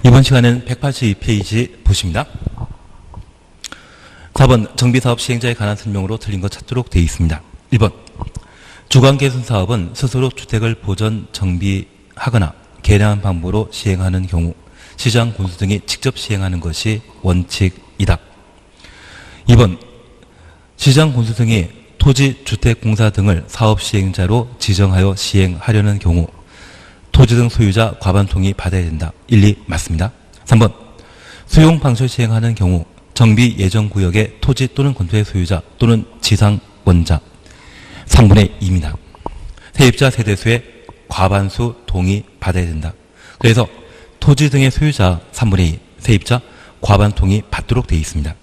이번 시간에는 182페이지 보십니다. 4번 정비사업 시행자에 관한 설명으로 틀린 것 찾도록 되어 있습니다. 1번 주관개선 사업은 스스로 주택을 보전 정비하거나 개량한 방법으로 시행하는 경우 시장 군수 등이 직접 시행하는 것이 원칙이다. 2번 시장 군수 등이 토지주택공사 등을 사업 시행자로 지정하여 시행하려는 경우 토지 등 소유자 과반 동의 받아야 된다. 1, 2 맞습니다. 3번 수용 방출 시행하는 경우 정비 예정 구역의 토지 또는 건토의 소유자 또는 지상원자 3분의 2입니다. 세입자 세대수의 과반수 동의 받아야 된다. 그래서 토지 등의 소유자 3분의 2, 세입자 과반 동의 받도록 되어 있습니다.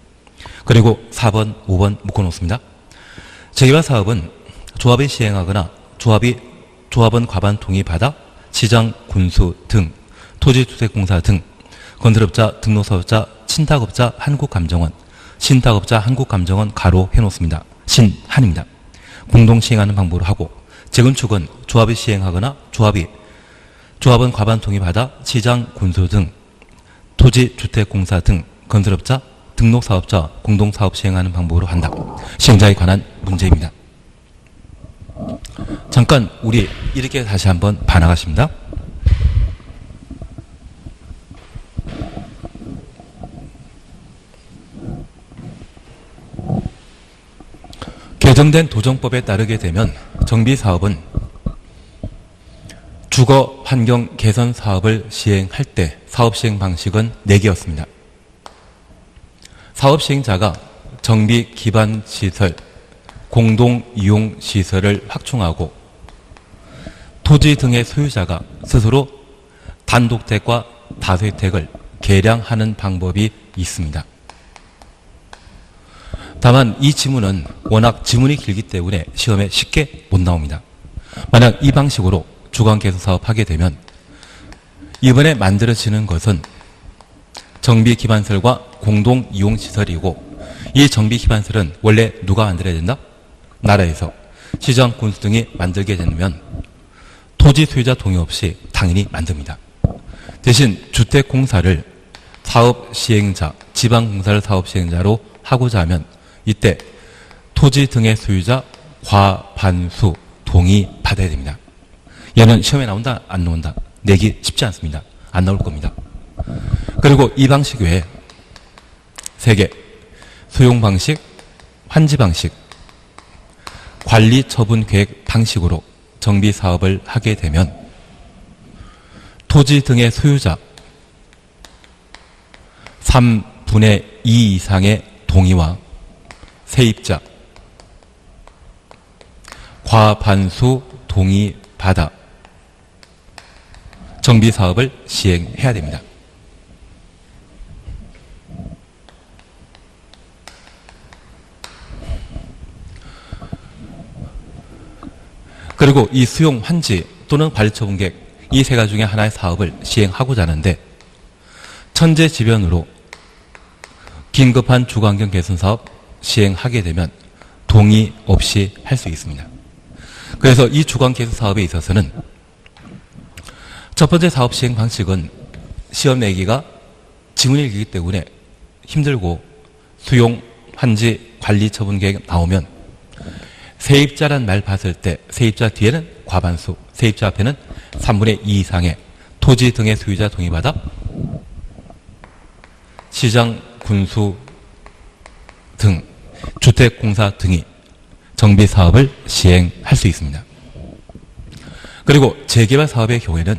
그리고 4번, 5번 묶어놓습니다. 재개발 사업은 조합이 시행하거나 조합은 과반 동의 받아 시장, 군수 등, 토지주택공사 등, 건설업자, 등록사업자, 신탁업자, 한국감정원, 신탁업자, 한국감정원 가로 해놓습니다. 신한입니다. 공동 시행하는 방법으로 하고 재건축은 조합이 시행하거나 조합은 과반 동의받아 시장, 군수 등, 토지주택공사 등, 건설업자, 등록사업자, 공동사업 시행하는 방법으로 한다. 시행자에 관한 문제입니다. 잠깐 우리 이렇게 다시 한번 반항하십니다. 개정된 도정법에 따르게 되면 정비사업은 주거 환경 개선 사업을 시행할 때 사업 시행 방식은 4개였습니다. 사업 시행자가 정비 기반 시설, 공동 이용 시설을 확충하고 토지 등의 소유자가 스스로 단독택과 다세택을 개량하는 방법이 있습니다. 다만 이 지문은 워낙 지문이 길기 때문에 시험에 쉽게 못 나옵니다. 만약 이 방식으로 주관개선 사업 하게 되면 이번에 만들어지는 것은 정비 기반설과 공동 이용 시설이고 이 정비 기반설은 원래 누가 만들어야 된다? 나라에서 시장 군수 등이 만들게 되면 토지 소유자 동의 없이 당연히 만듭니다. 대신 주택공사를 사업 시행자, 지방공사를 사업 시행자로 하고자 하면 이때 토지 등의 소유자 과반수 동의 받아야 됩니다. 얘는 시험에 나온다? 안 나온다? 내기 쉽지 않습니다. 안 나올 겁니다. 그리고 이 방식 외에 3개 수용 방식, 환지 방식, 관리 처분 계획 방식으로 정비 사업을 하게 되면 토지 등의 소유자 3분의 2 이상의 동의와 세입자 과반수 동의 받아 정비 사업을 시행해야 됩니다. 그리고 이 수용 환지 또는 관리처분계획 이 3가지 중에 하나의 사업을 시행하고자 하는데 천재지변으로 긴급한 주거환경 개선 사업 시행하게 되면 동의 없이 할 수 있습니다. 그래서 이 주거환경 개선 사업에 있어서는 첫 번째 사업 시행 방식은 시험 내기가 지문이 길기 때문에 힘들고 수용 환지 관리처분계획 나오면 세입자란 말 봤을 때 세입자 뒤에는 과반수, 세입자 앞에는 3분의 2 이상의 토지 등의 소유자 동의받아 시장, 군수 등 주택공사 등이 정비사업을 시행할 수 있습니다. 그리고 재개발 사업의 경우에는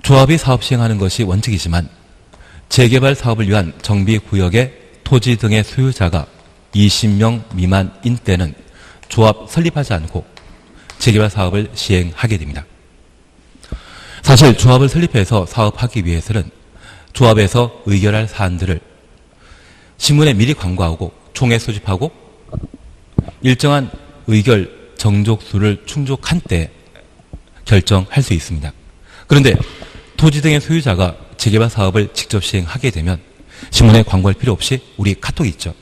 조합이 사업 시행하는 것이 원칙이지만 재개발 사업을 위한 정비구역의 토지 등의 소유자가 20명 미만인 때는 조합 설립하지 않고 재개발 사업을 시행하게 됩니다. 사실 조합을 설립해서 사업하기 위해서는 조합에서 의결할 사안들을 신문에 미리 광고하고 총회 소집하고 일정한 의결 정족수를 충족한 때 결정할 수 있습니다. 그런데 토지 등의 소유자가 재개발 사업을 직접 시행하게 되면 신문에 광고할 필요 없이 우리 카톡이 있죠.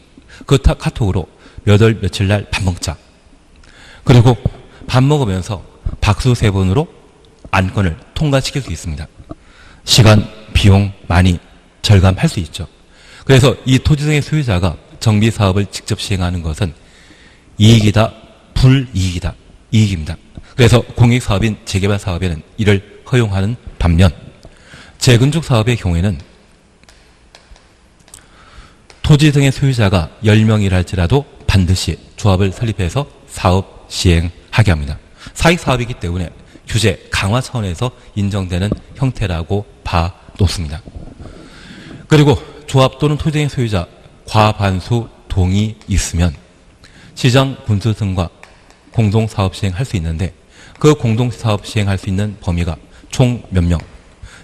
그 카톡으로 몇 월 며칠 날 밥 먹자. 그리고 밥 먹으면서 박수 3번으로 안건을 통과시킬 수 있습니다. 시간, 비용 많이 절감할 수 있죠. 그래서 이 토지 등의 소유자가 정비 사업을 직접 시행하는 것은 이익이다, 불이익이다, 이익입니다. 그래서 공익사업인 재개발 사업에는 이를 허용하는 반면 재건축 사업의 경우에는 토지 등의 소유자가 10명이라 할지라도 반드시 조합을 설립해서 사업 시행하게 합니다. 사익사업이기 때문에 규제 강화 차원에서 인정되는 형태라고 봐놓습니다. 그리고 조합 또는 토지 등의 소유자 과반수 동의 있으면 시장 군수 등과 공동사업 시행할 수 있는데 그 공동사업 시행할 수 있는 범위가 총 몇 명?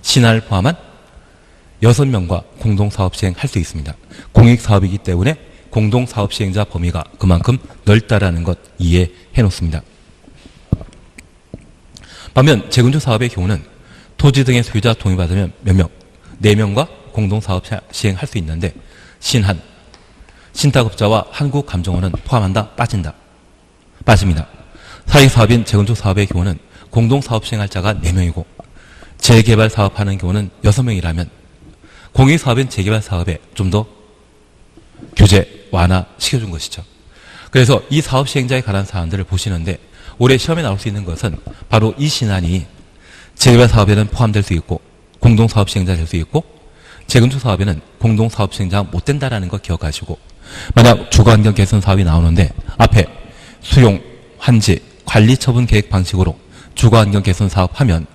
신안을 포함한 6명과 공동사업 시행할 수 있습니다. 공익사업이기 때문에 공동사업 시행자 범위가 그만큼 넓다라는 것 이해해 놓습니다. 반면 재건축 사업의 경우는 토지 등의 소유자 동의받으면 몇 명? 4명과 공동사업 시행할 수 있는데 신한, 신탁업자와 한국감정원은 포함한다? 빠집니다. 사익사업인 재건축 사업의 경우는 공동사업 시행할 자가 4명이고 재개발 사업하는 경우는 6명이라면 공익사업인 재개발 사업에 좀 더 규제 완화시켜준 것이죠. 그래서 이 사업 시행자에 관한 사안들을 보시는데 올해 시험에 나올 수 있는 것은 바로 이 신안이 재개발 사업에는 포함될 수 있고 공동사업 시행자 될 수 있고 재건축 사업에는 공동사업 시행자가 못 된다라는 거 기억하시고 만약 주거환경 개선 사업이 나오는데 앞에 수용, 환지, 관리 처분 계획 방식으로 주거환경 개선 사업하면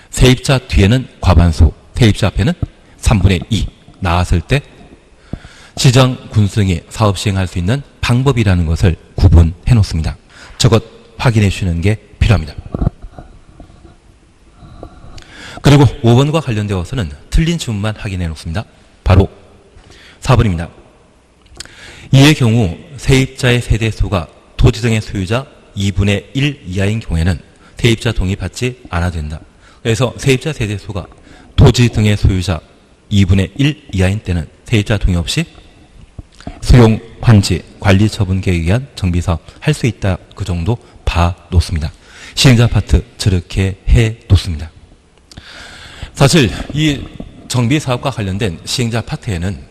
세입자 뒤에는 과반수, 세입자 앞에는 3분의 2 나왔을 때 시장 군수등이 사업 시행할 수 있는 방법이라는 것을 구분해 놓습니다. 저것 확인해 주시는 게 필요합니다. 그리고 5번과 관련되어서는 틀린 질문만 확인해 놓습니다. 바로 4번입니다. 이의 경우 세입자의 세대수가 토지 등의 소유자 2분의 1 이하인 경우에는 세입자 동의 받지 않아도 된다. 그래서 세입자 세대수가 토지 등의 소유자 2분의 1 이하인 때는 세입자 동의 없이 수용, 환지, 관리 처분 계획에 의한 정비사업 할 수 있다. 그 정도 봐 놓습니다. 시행자 파트 저렇게 해 놓습니다. 사실 이 정비사업과 관련된 시행자 파트에는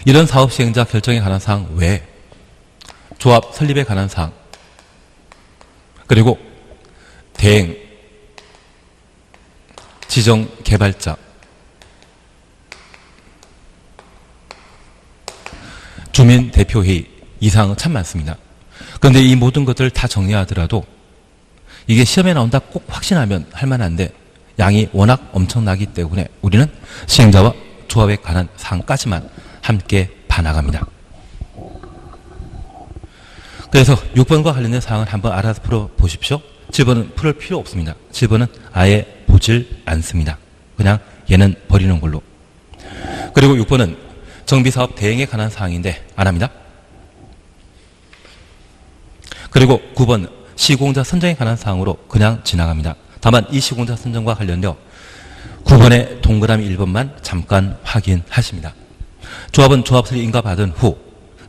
이런 사업 시행자 결정에 관한 사항 외에 조합 설립에 관한 사항 그리고 대행, 지정 개발자, 주민대표회의 이 사항은 참 많습니다. 그런데 이 모든 것들을 다 정리하더라도 이게 시험에 나온다 꼭 확신하면 할 만한데 양이 워낙 엄청나기 때문에 우리는 시행자와 조합에 관한 사항까지만 함께 봐나갑니다. 그래서 6번과 관련된 사항을 한번 알아서 풀어보십시오. 7번은 풀을 필요 없습니다. 7번은 아예 보질 않습니다. 그냥 얘는 버리는 걸로. 그리고 6번은 정비사업 대행에 관한 사항인데 안 합니다. 그리고 9번 시공자 선정에 관한 사항으로 그냥 지나갑니다. 다만 이 시공자 선정과 관련되어 9번의 동그라미 1번만 잠깐 확인하십니다. 조합은 조합설립 인가받은 후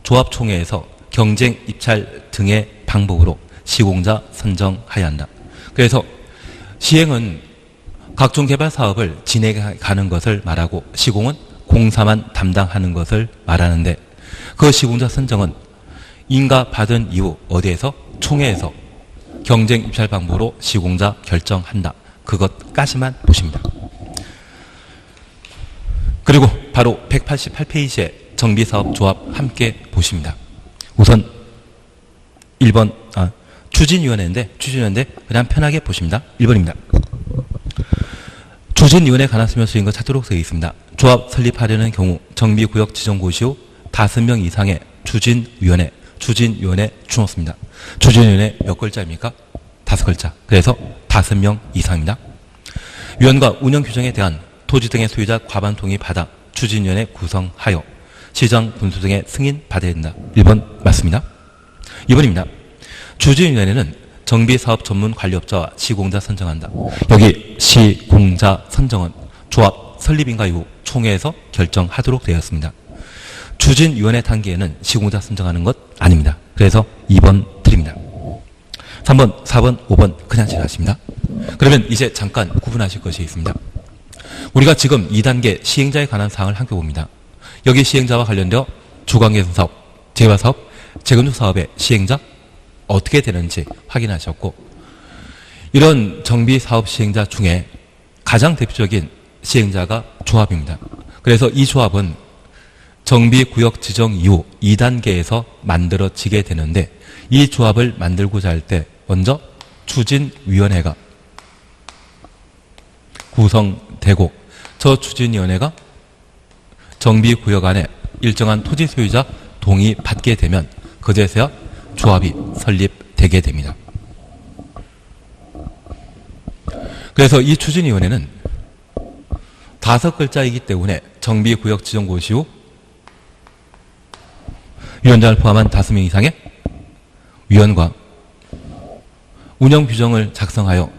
조합총회에서 경쟁 입찰 등의 방법으로 시공자 선정하여야 한다. 그래서 시행은 각종 개발 사업을 진행해 가는 것을 말하고 시공은 공사만 담당하는 것을 말하는데 그 시공자 선정은 인가받은 이후 어디에서? 총회에서 경쟁 입찰 방법으로 시공자 결정한다. 그것까지만 보십니다. 그리고 바로 188페이지에 정비사업 조합 함께 보십니다. 우선 1번 추진위원회인데 그냥 편하게 보십니다. 1번입니다. 추진위원회 관한 설명 수행과 찾도록 되어 있습니다. 조합 설립하려는 경우 정비구역 지정고시 후 5명 이상의 추진위원회 주놓습니다. 추진위원회 몇 글자입니까? 5글자. 그래서 5명 이상입니다. 위원과 운영 규정에 대한 토지 등의 소유자 과반 동의 받아 추진위원회 구성하여 시장 군수 등의 승인 받아야 된다. 1번 맞습니다. 2번입니다. 추진위원회는 정비사업 전문 관리업자와 시공자 선정한다. 여기 시공자 선정은 조합 설립인가 이후 총회에서 결정하도록 되었습니다. 추진위원회 단계에는 시공자 선정하는 것 아닙니다. 그래서 2번 드립니다. 3번, 4번, 5번 그냥 지나십니다. 그러면 이제 잠깐 구분하실 것이 있습니다. 우리가 지금 2단계 시행자에 관한 사항을 함께 봅니다. 여기 시행자와 관련되어 주관계승사업, 재개발사업, 재건축사업의 시행자 어떻게 되는지 확인하셨고, 이런 정비사업 시행자 중에 가장 대표적인 시행자가 조합입니다. 그래서 이 조합은 정비구역 지정 이후 2단계에서 만들어지게 되는데, 이 조합을 만들고자 할 때 먼저 추진위원회가 구성되고, 저 추진위원회가 정비구역 안에 일정한 토지 소유자 동의 받게 되면 그제서야 조합이 설립되게 됩니다. 그래서 이 추진위원회는 5글자이기 때문에 정비구역 지정 고시 후 위원장을 포함한 5명 이상의 위원과 운영규정을 작성하여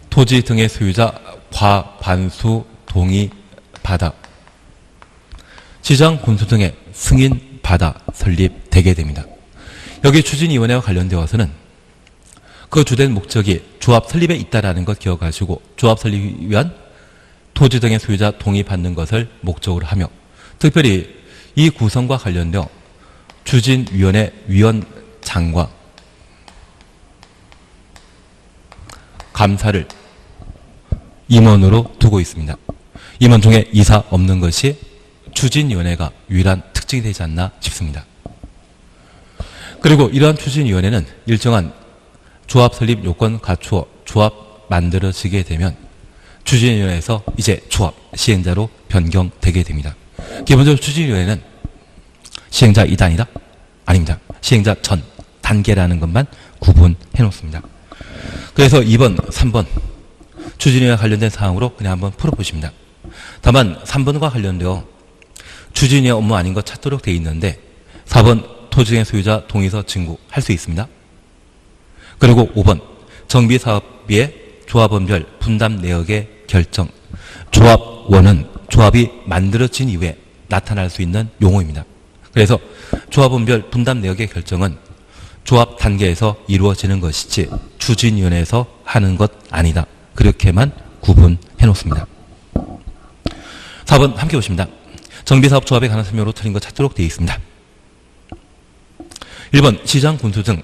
토지 등의 소유자 과반수 동의 받아 시장 군수 등의 승인 받아 설립되게 됩니다. 여기 추진위원회와 관련되어서는 그 주된 목적이 조합 설립에 있다라는 것 기억하시고, 조합 설립 위한 토지 등의 소유자 동의 받는 것을 목적으로 하며, 특별히 이 구성과 관련되어 추진위원회 위원장과 감사를 임원으로 두고 있습니다. 임원 중에 이사 없는 것이 추진위원회가 유일한 특징이 되지 않나 싶습니다. 그리고 이러한 추진위원회는 일정한 조합 설립 요건 갖추어 조합 만들어지게 되면 추진위원회에서 이제 조합 시행자로 변경되게 됩니다. 기본적으로 추진위원회는 시행자 2단이다? 아닙니다. 시행자 전 단계라는 것만 구분해 놓습니다. 그래서 2번, 3번 추진위원회와 관련된 사항으로 그냥 한번 풀어보십니다. 다만 3번과 관련되어 추진위원회 업무 아닌 것 찾도록 되어 있는데, 4번 토지의 소유자 동의서 증구할 수 있습니다. 그리고 5번 정비사업비의 조합원별 분담 내역의 결정. 조합원은 조합이 만들어진 이후에 나타날 수 있는 용어입니다. 그래서 조합원별 분담 내역의 결정은 조합 단계에서 이루어지는 것이지 추진위원회에서 하는 것 아니다. 그렇게만 구분해 놓습니다. 4번 함께 보십니다. 정비사업 조합에 관한 설명으로 틀린 것 찾도록 되어 있습니다. 1번 시장 군수 등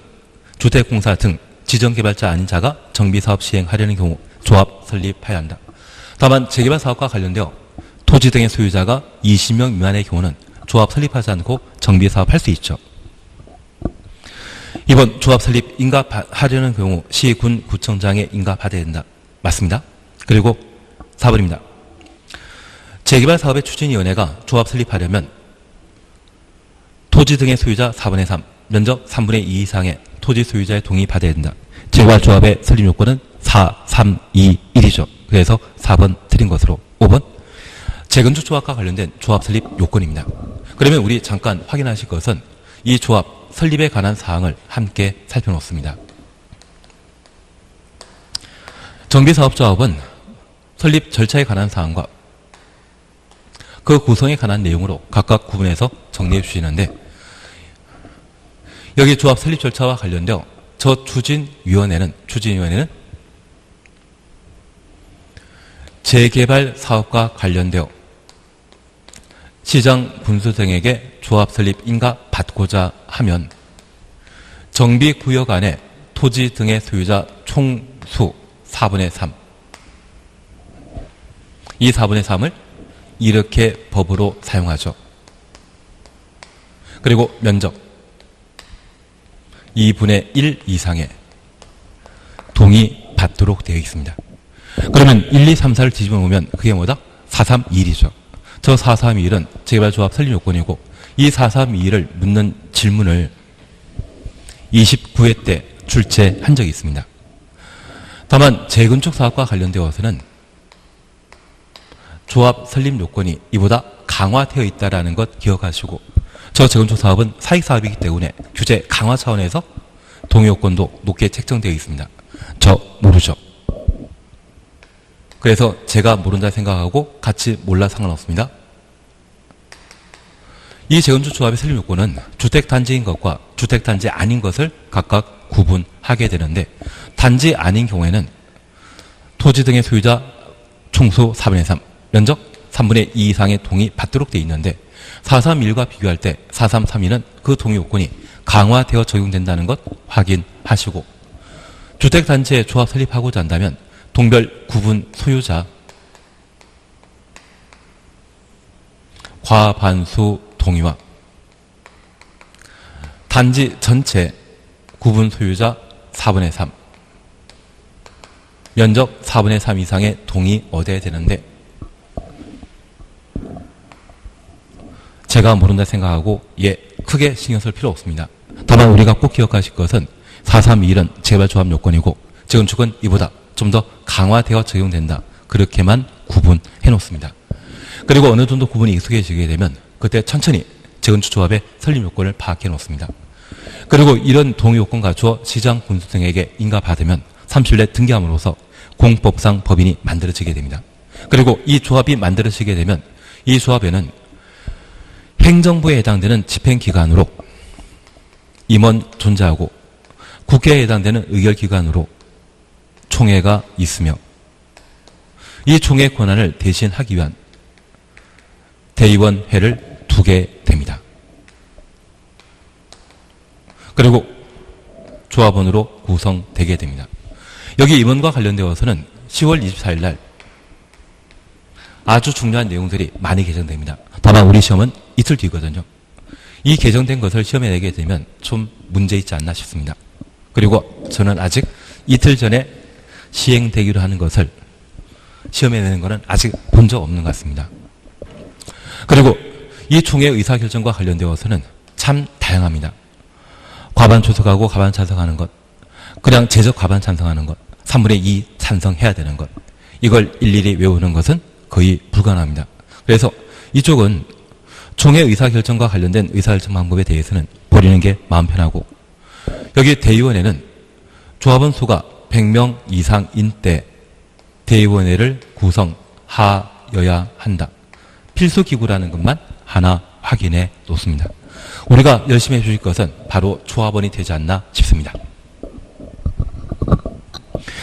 주택공사 등 지정개발자 아닌 자가 정비사업 시행하려는 경우 조합 설립해야 한다. 다만 재개발 사업과 관련되어 토지 등의 소유자가 20명 미만의 경우는 조합 설립하지 않고 정비사업 할 수 있죠. 2번 조합 설립 인가하려는 경우 시, 군, 구청장에 인가받아야 된다. 맞습니다. 그리고 4번입니다. 재개발 사업의 추진위원회가 조합 설립하려면 토지 등의 소유자 4분의 3, 면적 3분의 2 이상의 토지 소유자의 동의 받아야 된다. 재개발 조합의 설립 요건은 4, 3, 2, 1이죠. 그래서 4번 틀린 것으로. 5번 재건축 조합과 관련된 조합 설립 요건입니다. 그러면 우리 잠깐 확인하실 것은 이 조합 설립에 관한 사항을 함께 살펴놓습니다. 정비사업조합은 설립 절차에 관한 사항과 그 구성에 관한 내용으로 각각 구분해서 정리해 주시는데, 여기 조합 설립 절차와 관련되어 저 추진위원회는 재개발 사업과 관련되어 시장 군수 등에게 조합 설립 인가 받고자 하면 정비구역 안에 토지 등의 소유자 총수 4분의 3, 이 4분의 3을 이렇게 법으로 사용하죠. 그리고 면적 2분의 1 이상의 동의 받도록 되어 있습니다. 그러면 1, 2, 3, 4를 뒤집어 놓으면 그게 뭐다? 4, 3, 2, 1이죠. 저 4, 3, 2, 1은 재개발조합 설립 요건이고, 이 4, 3, 2, 1을 묻는 질문을 29회 때 출제한 적이 있습니다. 다만 재건축 사업과 관련되어서는 조합 설립 요건이 이보다 강화되어 있다는 것 기억하시고, 저 재건축 사업은 사익사업이기 때문에 규제 강화 차원에서 동의 요건도 높게 책정되어 있습니다. 저 모르죠. 그래서 제가 모른다 생각하고 같이 몰라 상관없습니다. 이 재건축 조합의 설립 요건은 주택단지인 것과 주택단지 아닌 것을 각각 구분하게 되는데 단지 아닌 경우에는 토지 등의 소유자 총수 4분의 3, 면적 3분의 2 이상의 동의 받도록 되어 있는데 431과 비교할 때 4332는 그 동의 요건이 강화되어 적용된다는 것 확인하시고 주택단체에 조합 설립하고자 한다면 동별 구분 소유자 과반수 동의와 단지 전체 구분 소유자 4분의 3 면적 4분의 3 이상의 동의 얻어야 되는데 제가 모른다 생각하고 크게 신경 쓸 필요 없습니다. 다만 우리가 꼭 기억하실 것은 431은 재발조합 요건이고 재건축은 이보다 좀 더 강화되어 적용된다. 그렇게만 구분해 놓습니다. 그리고 어느 정도 구분이 익숙해지게 되면 그때 천천히 재건축 조합의 설립 요건을 파악해 놓습니다. 그리고 이런 동의 요건 갖추어 시장 군수 등에게 인가받으면 30일 내 등기함으로써 공법상 법인이 만들어지게 됩니다. 그리고 이 조합이 만들어지게 되면 이 조합에는 행정부에 해당되는 집행기관으로 임원 존재하고 국회에 해당되는 의결기관으로 총회가 있으며 이 총회 권한을 대신하기 위한 대의원회를 두게 됩니다. 그리고 조합원으로 구성되게 됩니다. 여기 임원과 관련되어서는 10월 24일 날 아주 중요한 내용들이 많이 개정됩니다. 다만 우리 시험은 이틀 뒤거든요. 이 개정된 것을 시험에 내게 되면 좀 문제 있지 않나 싶습니다. 그리고 저는 아직 이틀 전에 시행되기로 하는 것을 시험에 내는 것은 아직 본 적 없는 것 같습니다. 그리고 이 총회 의사결정과 관련되어서는 참 다양합니다. 과반 초석하고 과반 찬성하는 것, 그냥 제적 과반 찬성하는 것, 3분의 2 찬성해야 되는 것, 이걸 일일이 외우는 것은 거의 불가능합니다. 그래서 이쪽은 총회 의사결정과 관련된 의사결정 방법에 대해서는 버리는 게 마음 편하고 여기 대의원회는 조합원 수가 100명 이상인 때 대의원회를 구성하여야 한다. 필수기구라는 것만 하나 확인해 놓습니다. 우리가 열심히 해주실 것은 바로 조합원이 되지 않나 싶습니다.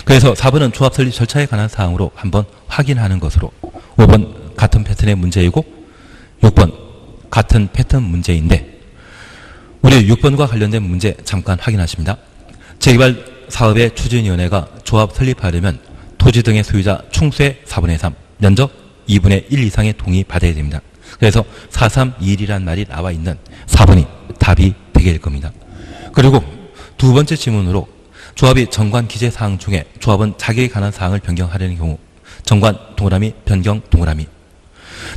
그래서 4번은 조합 설립 절차에 관한 사항으로 한번 확인하는 것으로 5번 같은 패턴의 문제이고 6번 같은 패턴 문제인데 우리 6번과 관련된 문제 잠깐 확인하십니다. 재개발 사업의 추진위원회가 조합 설립하려면 토지 등의 소유자 총수의 4분의 3, 면적 2분의 1 이상의 동의 받아야 됩니다. 그래서 431이란 말이 나와 있는 4번이 답이 되게 될 겁니다. 그리고 두 번째 질문으로 조합이 정관 기재 사항 중에 조합은 자격에 관한 사항을 변경하려는 경우 정관 동그라미 변경 동그라미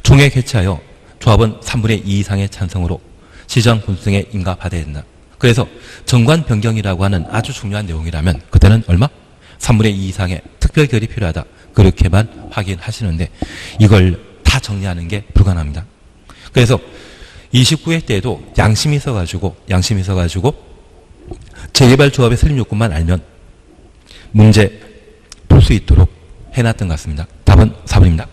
총회 개최하여 조합은 3분의 2 이상의 찬성으로 시장 군수 등에 인가받아야 된다. 그래서 정관 변경이라고 하는 아주 중요한 내용이라면 그때는 얼마? 3분의 2 이상의 특별 결이 필요하다. 그렇게만 확인하시는데 이걸 다 정리하는 게 불가능합니다. 그래서 29회 때에도 양심이 있어가지고 재개발 조합의 설립 요건만 알면 문제 풀 수 있도록 해놨던 것 같습니다. 답은 4번입니다.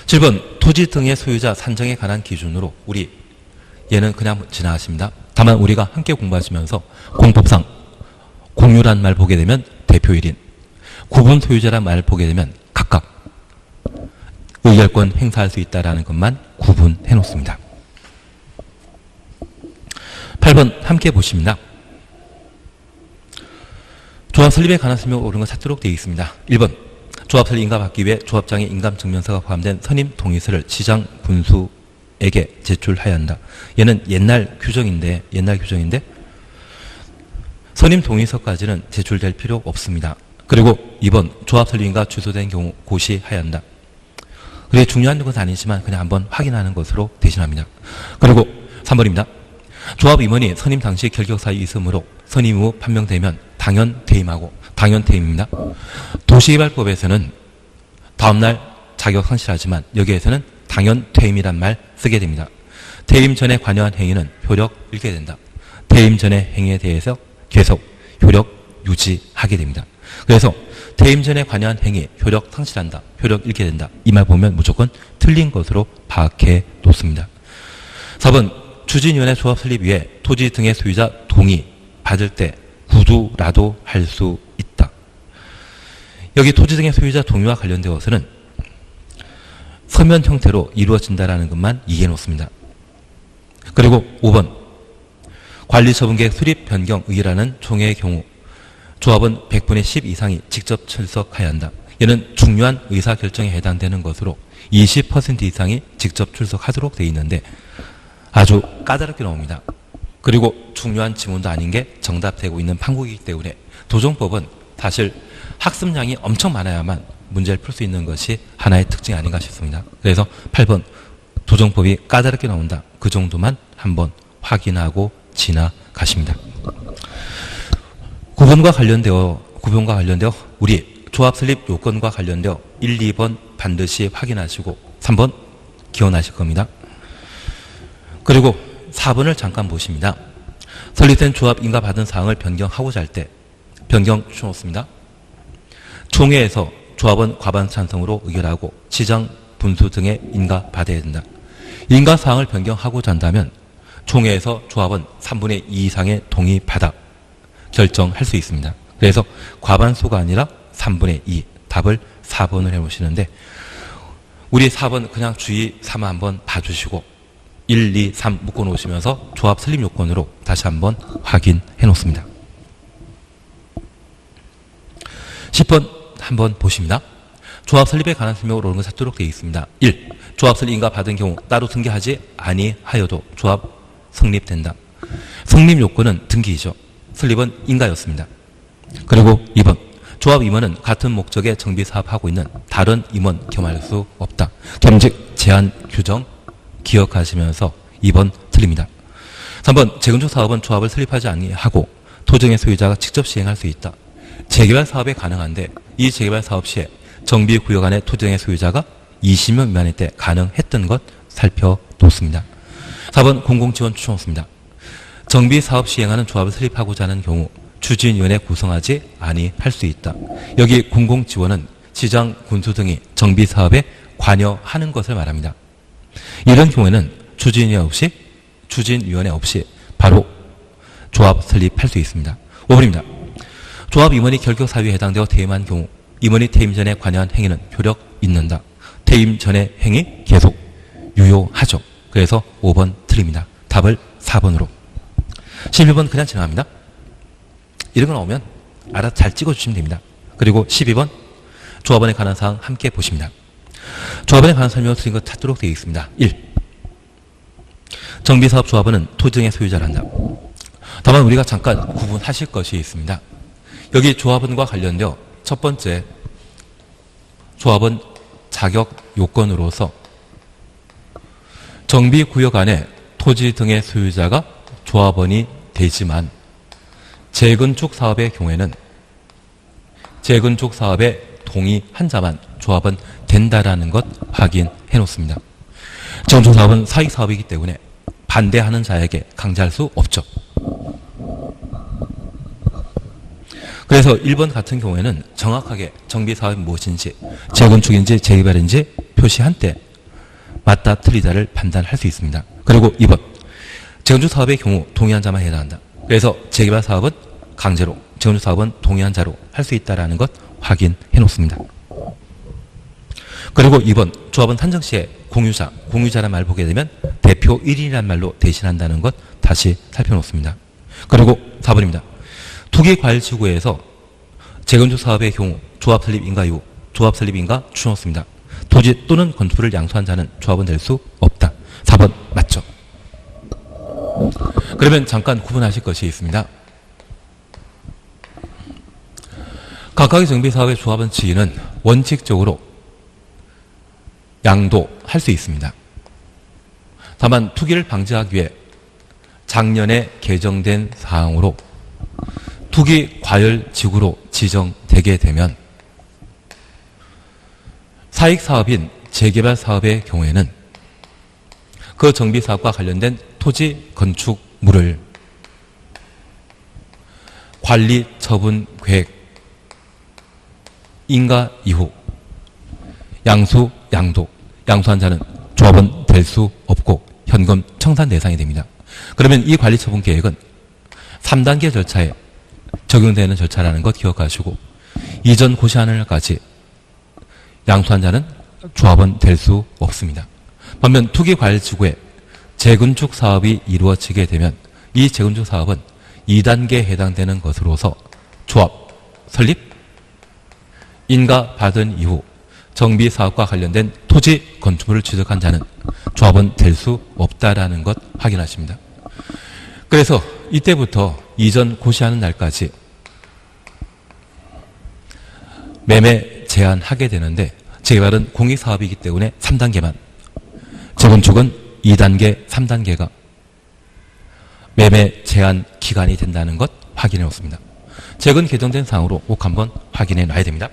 7번 토지 등의 소유자 산정에 관한 기준으로 우리 얘는 그냥 지나가십니다. 다만 우리가 함께 공부하시면서 공법상 공유란 말 보게 되면 대표 1인, 구분 소유자란 말 보게 되면 각각 의결권 행사할 수 있다는 것만 구분해 놓습니다. 8번 함께 보십니다. 조합 설립에 관한 설명을 옳은 것 찾도록 되어 있습니다. 1번 조합 설립 인가받기 위해 조합장의 인감증명서가 포함된 선임 동의서를 시장 군수에게 제출해야 한다. 얘는 옛날 규정인데 선임 동의서까지는 제출될 필요 없습니다. 그리고 2번 조합 설립인가 취소된 경우 고시해야 한다. 그게 중요한 것은 아니지만 그냥 한번 확인하는 것으로 대신합니다. 그리고 3번입니다. 조합 임원이 선임 당시 결격 사유 있으므로 선임 후 판명되면 당연 퇴임하고 당연 퇴임입니다. 도시개발법에서는 다음날 자격 상실하지만 여기에서는 당연 퇴임이란 말 쓰게 됩니다. 퇴임 전에 관여한 행위는 효력 잃게 된다. 퇴임 전의 행위에 대해서 계속 효력 유지하게 됩니다. 그래서 퇴임 전에 관여한 행위 효력 상실한다. 효력 잃게 된다. 이 말 보면 무조건 틀린 것으로 파악해 놓습니다. 4번 추진위원회 조합 설립 위해 토지 등의 소유자 동의 받을 때 구두라도 할 수 있다. 여기 토지 등의 소유자 동의와 관련되어서는 서면 형태로 이루어진다라는 것만 이해해 놓습니다. 그리고 5번 관리처분계획 수립 변경 의결하는 총회의 경우 조합은 100분의 10 이상이 직접 출석해야 한다. 이는 중요한 의사결정에 해당되는 것으로 20% 이상이 직접 출석하도록 되어 있는데 아주 까다롭게 나옵니다. 그리고 중요한 지문도 아닌 게 정답되고 있는 판국이기 때문에 도정법은 사실 학습량이 엄청 많아야만 문제를 풀 수 있는 것이 하나의 특징이 아닌가 싶습니다. 그래서 8번 도정법이 까다롭게 나온다. 그 정도만 한번 확인하고 지나가십니다. 9번과 관련되어 우리 조합 설립 요건과 관련되어 1, 2번 반드시 확인하시고 3번 기원하실 겁니다. 그리고 4번을 잠깐 보십니다. 설립된 조합 인가 받은 사항을 변경하고자 할 때 변경 추놓습니다. 총회에서 조합은 과반 찬성으로 의결하고 시장 분수 등의 인가 받아야 된다. 인가 사항을 변경하고자 한다면 총회에서 조합은 3분의 2 이상의 동의받아 결정할 수 있습니다. 그래서 과반수가 아니라 3분의 2 답을 4번을 해보시는데 우리 4번 그냥 주의 삼아 한번 봐주시고 1, 2, 3 묶어놓으시면서 조합 설립 요건으로 다시 한번 확인해 놓습니다. 10번 한번 보십니다. 조합 설립에 관한 설명으로 옳은 것 찾도록 되어 있습니다. 1. 조합 설립 인가 받은 경우 따로 등기하지 아니하여도 조합 성립된다. 성립 요건은 등기이죠. 설립은 인가였습니다. 그리고 2번 조합 임원은 같은 목적의 정비 사업하고 있는 다른 임원 겸할 수 없다. 겸직 제한 규정 기억하시면서 2번 틀립니다. 3번 재건축 사업은 조합을 설립하지 아니하고 토지의 소유자가 직접 시행할 수 있다. 재개발 사업에 가능한데 이 재개발 사업 시에 정비구역 안에 토지의 소유자가 20명 미만일 때 가능했던 것 살펴놓습니다. 4번 공공지원 추천없습니다. 정비사업 시행하는 조합을 설립하고자 하는 경우 추진위원회 구성하지 아니할 수 있다. 여기 공공지원은 시장, 군수 등이 정비사업에 관여하는 것을 말합니다. 이런 경우에는 추진위원회 없이 바로 조합 설립할 수 있습니다. 5번입니다. 조합 임원이 결격 사유에 해당되어 퇴임한 경우 임원이 퇴임 전에 관여한 행위는 효력 있는다. 퇴임 전의 행위 계속 유효하죠. 그래서 5번 틀립니다. 답을 4번으로. 11번 그냥 지나갑니다. 이런 거 나오면 알아서 잘 찍어주시면 됩니다. 그리고 12번 조합원에 관한 사항 함께 보십니다. 조합원에 관한 설명을 드린 것 찾도록 되어 있습니다. 1. 정비사업 조합원은 토지 등의 소유자를 한다. 다만 우리가 잠깐 구분하실 것이 있습니다. 여기 조합원과 관련되어 첫 번째 조합원 자격 요건으로서 정비구역 안에 토지 등의 소유자가 조합원이 되지만 재건축 사업의 경우에는 재건축 사업에 동의한 자만 조합은 된다라는 것 확인해 놓습니다. 재건축 사업은 사익 사업이기 때문에 반대하는 자에게 강제할 수 없죠. 그래서 1번 같은 경우에는 정확하게 정비사업이 무엇인지 재건축인지 재개발인지 표시한 때 맞다 틀리다를 판단할 수 있습니다. 그리고 2번 재건축 사업의 경우 동의한 자만 해야 한다. 그래서 재개발 사업은 강제로 재건축 사업은 동의한 자로 할 수 있다는 것 확인해 놓습니다. 그리고 2번 조합은 산정 시에 공유자란 말 보게 되면 대표 1인이라는 말로 대신한다는 것 다시 살펴놓습니다. 그리고 4번입니다. 투기과열지구에서 재건축 사업의 경우 조합 설립 인가 이후 조합 설립 인가 추놓습니다. 토지 또는 건축을 양수한 자는 조합은 될 수 없다. 4번 맞죠? 그러면 잠깐 구분하실 것이 있습니다. 각각의 정비사업의 조합원 지위는 원칙적으로 양도할 수 있습니다. 다만 투기를 방지하기 위해 작년에 개정된 사항으로 투기 과열지구로 지정되게 되면 사익사업인 재개발 사업의 경우에는 그 정비사업과 관련된 토지 건축물을 관리 처분 계획 인가 이후 양수한 자는 조합원 될 수 없고 현금 청산 대상이 됩니다. 그러면 이 관리 처분 계획은 3단계 절차에 적용되는 절차라는 것 기억하시고 이전 고시하늘까지 양수한 자는 조합원 될 수 없습니다. 반면 투기과열지구에 재건축 사업이 이루어지게 되면 이 재건축 사업은 2단계에 해당되는 것으로서 조합 설립, 인가받은 이후 정비사업과 관련된 토지 건축물을 취득한 자는 조합원 될 수 없다라는 것 확인하십니다. 그래서 이때부터 이전 고시하는 날까지 매매 제한하게 되는데 재개발은 공익사업이기 때문에 3단계만, 재건축은 2단계, 3단계가 매매 제한 기간이 된다는 것 확인해 놓습니다. 최근 개정된 사항으로 꼭 한번 확인해 놔야 됩니다.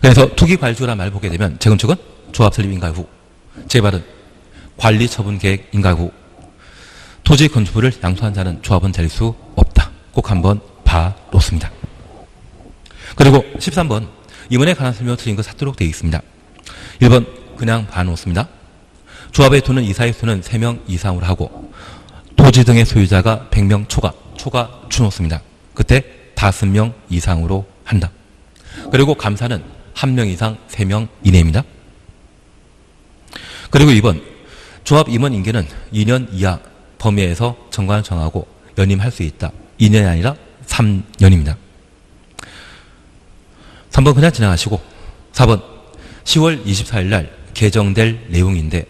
그래서 투기과열지구란 말 보게 되면 재건축은 조합 설립 인가 후, 재개발은 관리 처분 계획 인가 후, 토지 건축물을 양수한 자는 조합원 될 수 없다. 꼭 한번 봐 놓습니다. 그리고 13번 임원에 관한 설명을 드린 것 찾도록 되어 있습니다. 1번 그냥 봐 놓습니다. 조합에 두는 이사의 수는 3명 이상으로 하고 토지 등의 소유자가 100명 초과 주놓습니다. 그때 5명 이상으로 한다. 그리고 감사는 1명 이상 3명 이내입니다. 그리고 2번 조합 임원 임기는 2년 이하 범위에서 정관을 정하고 연임할 수 있다. 2년이 아니라 3년입니다. 3번 그냥 지나가시고 4번 10월 24일 날 개정될 내용인데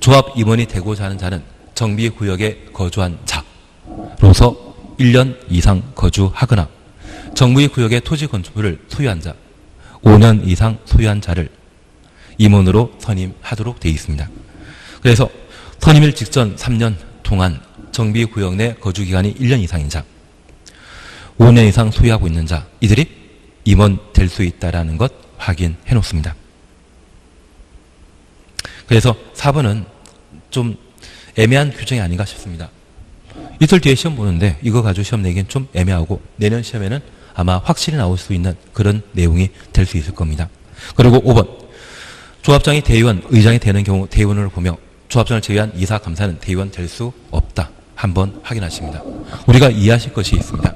조합 임원이 되고자 하는 자는 정비구역에 거주한 자로서 1년 이상 거주하거나 정비구역의 토지 건축물을 소유한 자 5년 이상 소유한 자를 임원으로 선임하도록 되어 있습니다. 그래서 선임일 직전 3년 동안 정비구역 내 거주기간이 1년 이상인 자 5년 이상 소유하고 있는 자 이들이 임원 될 수 있다는 것 확인해 놓습니다. 그래서 4번은 좀 애매한 규정이 아닌가 싶습니다. 이틀 뒤에 시험 보는데 이거 가지고 시험 내기엔 좀 애매하고 내년 시험에는 아마 확실히 나올 수 있는 그런 내용이 될 수 있을 겁니다. 그리고 5번 조합장이 대의원, 의장이 되는 경우 대의원을 보며 조합장을 제외한 이사, 감사는 대의원 될 수 없다. 한번 확인하십니다. 우리가 이해하실 것이 있습니다.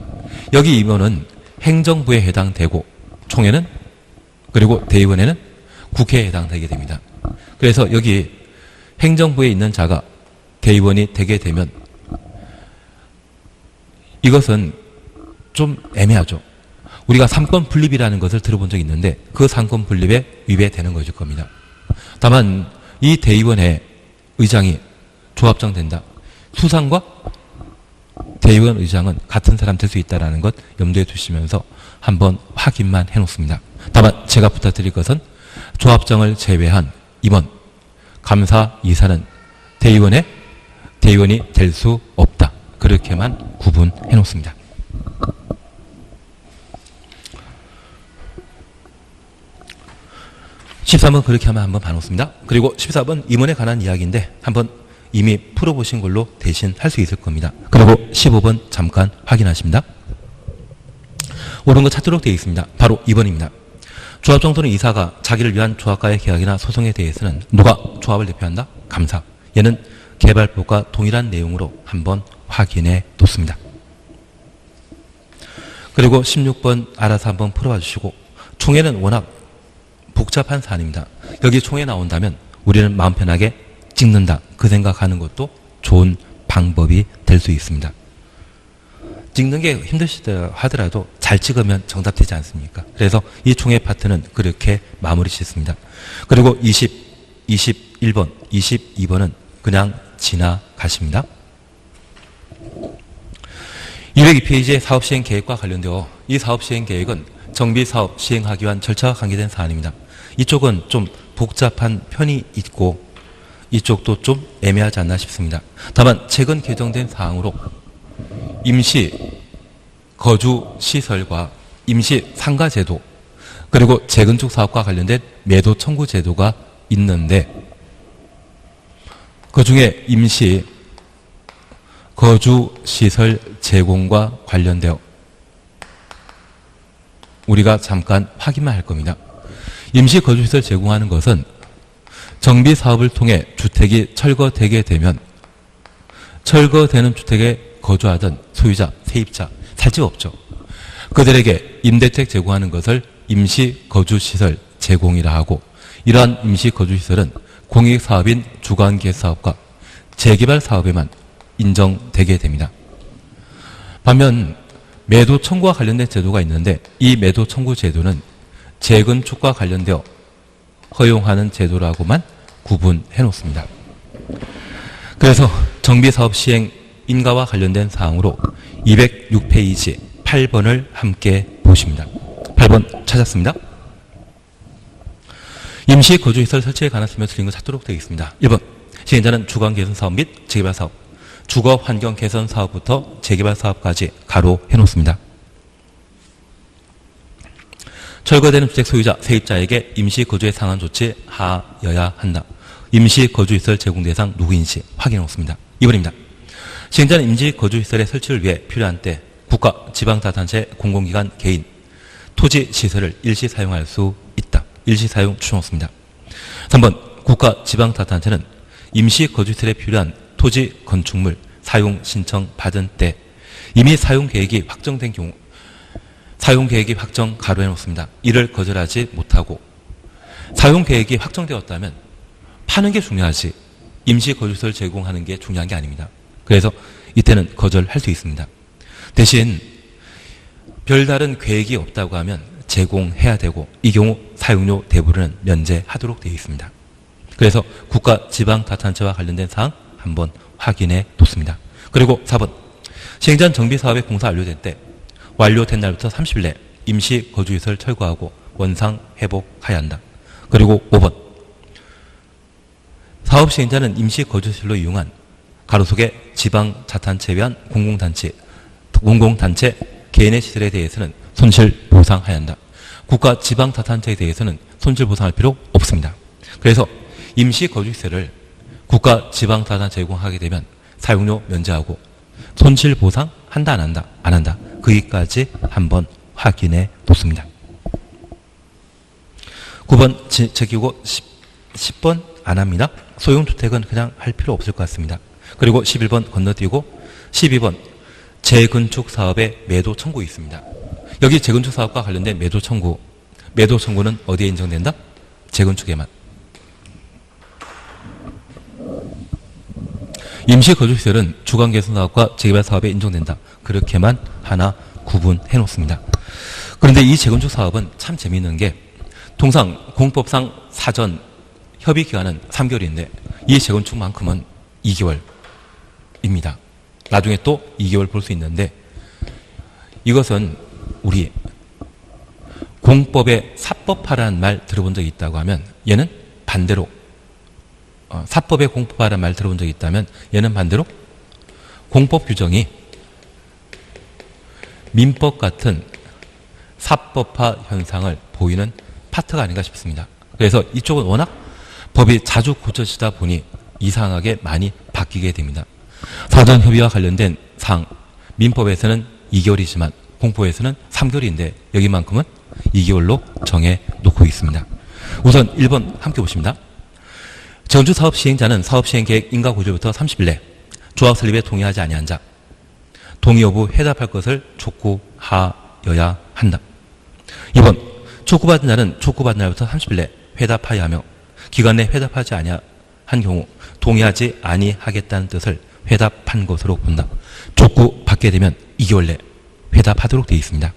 여기 임원은 행정부에 해당되고 총회는 그리고 대의원에는 국회에 해당되게 됩니다. 그래서 여기 행정부에 있는 자가 대의원이 되게 되면 이것은 좀 애매하죠. 우리가 삼권 분립이라는 것을 들어본 적이 있는데 그 삼권 분립에 위배되는 것일 겁니다. 다만 이 대의원의 의장이 조합장 된다. 수상과 대의원 의장은 같은 사람 될 수 있다는 것 염두에 두시면서 한번 확인만 해놓습니다. 다만 제가 부탁드릴 것은 조합장을 제외한 임원, 감사, 이사는 대의원이 될 수 없다. 그렇게만 구분해 놓습니다. (13번) 그렇게 하면 한번 봐놓습니다. 그리고 14번 임원에 관한 이야기인데 한번 이미 풀어보신 걸로 대신 할 수 있을 겁니다. 그리고 15번 잠깐 확인하십니다. 옳은 거 찾도록 되어 있습니다. 바로 2번입니다. 조합장 또는 이사가 자기를 위한 조합과의 계약이나 소송에 대해서는 누가 조합을 대표한다? 감사. 얘는 개발법과 동일한 내용으로 한번 확인해 놓습니다. 그리고 16번 알아서 한번 풀어봐 주시고 총회는 워낙 복잡한 사안입니다. 여기 총회 나온다면 우리는 마음 편하게 찍는다. 그 생각하는 것도 좋은 방법이 될 수 있습니다. 찍는 게 힘드시다 하더라도 잘 찍으면 정답 되지 않습니까? 그래서 이 총회 파트는 그렇게 마무리 짓습니다. 그리고 21번, 22번은 그냥 지나가십니다. 202페이지의 사업시행계획과 관련되어 이 사업시행계획은 정비사업 시행하기 위한 절차가 관계된 사안입니다. 이쪽은 좀 복잡한 편이 있고 이쪽도 좀 애매하지 않나 싶습니다. 다만 최근 개정된 사항으로 임시 거주시설과 임시 상가제도 그리고 재건축 사업과 관련된 매도 청구 제도가 있는데 그중에 임시 거주시설 제공과 관련되어 우리가 잠깐 확인만 할 겁니다. 임시 거주시설 제공하는 것은 정비 사업을 통해 주택이 철거되게 되면 철거되는 주택에 거주하던 소유자, 세입자, 살 집 없죠. 그들에게 임대택 제공하는 것을 임시거주시설 제공이라 하고, 이러한 임시거주시설은 공익사업인 주거환경사업과 재개발 사업에만 인정되게 됩니다. 반면 매도 청구와 관련된 제도가 있는데, 이 매도 청구 제도는 재건축과 관련되어 허용하는 제도라고만 구분해 놓습니다. 그래서 정비사업 시행 인가와 관련된 사항으로 206페이지 8번을 함께 보십니다. 8번 찾았습니다. 임시거주시설 설치에 관한 설명을 드린 것 찾도록 되어 있습니다. 1번, 시행자는 주거개선사업 및 재개발사업, 주거환경개선사업부터 재개발사업까지 가로 해놓습니다. 철거되는 주택 소유자, 세입자에게 임시거주에 상한 조치 하여야 한다. 임시거주시설 제공 대상 누구인지 확인해 놓습니다. 2번입니다. 시행자는 임시거주시설의 설치를 위해 필요한 때 국가, 지방자치단체, 공공기관, 개인, 토지시설을 일시 사용할 수 있다. 일시 사용 추천했습니다. 3번, 국가, 지방자치단체는 임시거주시설에 필요한 토지, 건축물, 사용 신청 받은 때 이미 사용계획이 확정된 경우 사용계획이 확정 가로해 놓습니다. 이를 거절하지 못하고, 사용계획이 확정되었다면 파는 게 중요하지 임시거주시설 제공하는 게 중요한 게 아닙니다. 그래서 이때는 거절할 수 있습니다. 대신 별다른 계획이 없다고 하면 제공해야 되고, 이 경우 사용료 대부분은 면제하도록 되어 있습니다. 그래서 국가, 지방자치단체와 관련된 사항 한번 확인해 뒀습니다. 그리고 4번, 시행자는 정비사업의 공사 완료된 때 완료된 날부터 30일 내 임시거주시설 철거하고 원상 회복해야 한다. 그리고 5번, 사업 시행자는 임시거주시설로 이용한 가로속의 지방자치단체에 의한 공공단체, 개인의 시설에 대해서는 손실보상해야 한다. 국가, 지방자치단체에 대해서는 손실보상할 필요 없습니다. 그래서 임시거주시설을 국가, 지방자치단체 제공하게 되면 사용료 면제하고 손실보상 한다, 안 한다? 안 한다. 거기까지 한번 확인해 놓습니다. 9번 제기고 10번 안 합니다. 소형주택은 그냥 할 필요 없을 것 같습니다. 그리고 11번 건너뛰고 12번 재건축 사업의 매도 청구 있습니다. 여기 재건축 사업과 관련된 매도 청구는 어디에 인정된다? 재건축에만. 임시거주시설은 주거개선 사업과 재개발 사업에 인정된다. 그렇게만 하나 구분해 놓습니다. 그런데 이 재건축 사업은 참 재미있는 게, 통상 공법상 사전 협의 기간은 3개월인데 이 재건축만큼은 2개월입니다. 나중에 또 2개월 볼 수 있는데, 이것은 우리 공법에 사법화라는 말 들어본 적이 있다고 하면 얘는 반대로, 사법에 공법화라는 말 들어본 적이 있다면 얘는 반대로 공법 규정이 민법 같은 사법화 현상을 보이는 파트가 아닌가 싶습니다. 그래서 이쪽은 워낙 법이 자주 고쳐지다 보니 이상하게 많이 바뀌게 됩니다. 사전 협의와 관련된 사항, 민법에서는 2개월이지만 공법에서는 3개월인데 여기만큼은 2개월로 정해 놓고 있습니다. 우선 1번 함께 보십니다. 재건축 사업 시행자는 사업 시행 계획 인가 고지부터 30일 내 조합 설립에 동의하지 아니한 자, 동의 여부 회답할 것을 촉구하여야 한다. 2번, 촉구받은 자는 촉구받은 날부터 30일 내 회답하여야 하며, 기간 내 회답하지 아니한 경우 동의하지 아니하겠다는 뜻을 회답한 것으로 본다. 촉구받게 되면 2개월 내 회답하도록 되어 있습니다.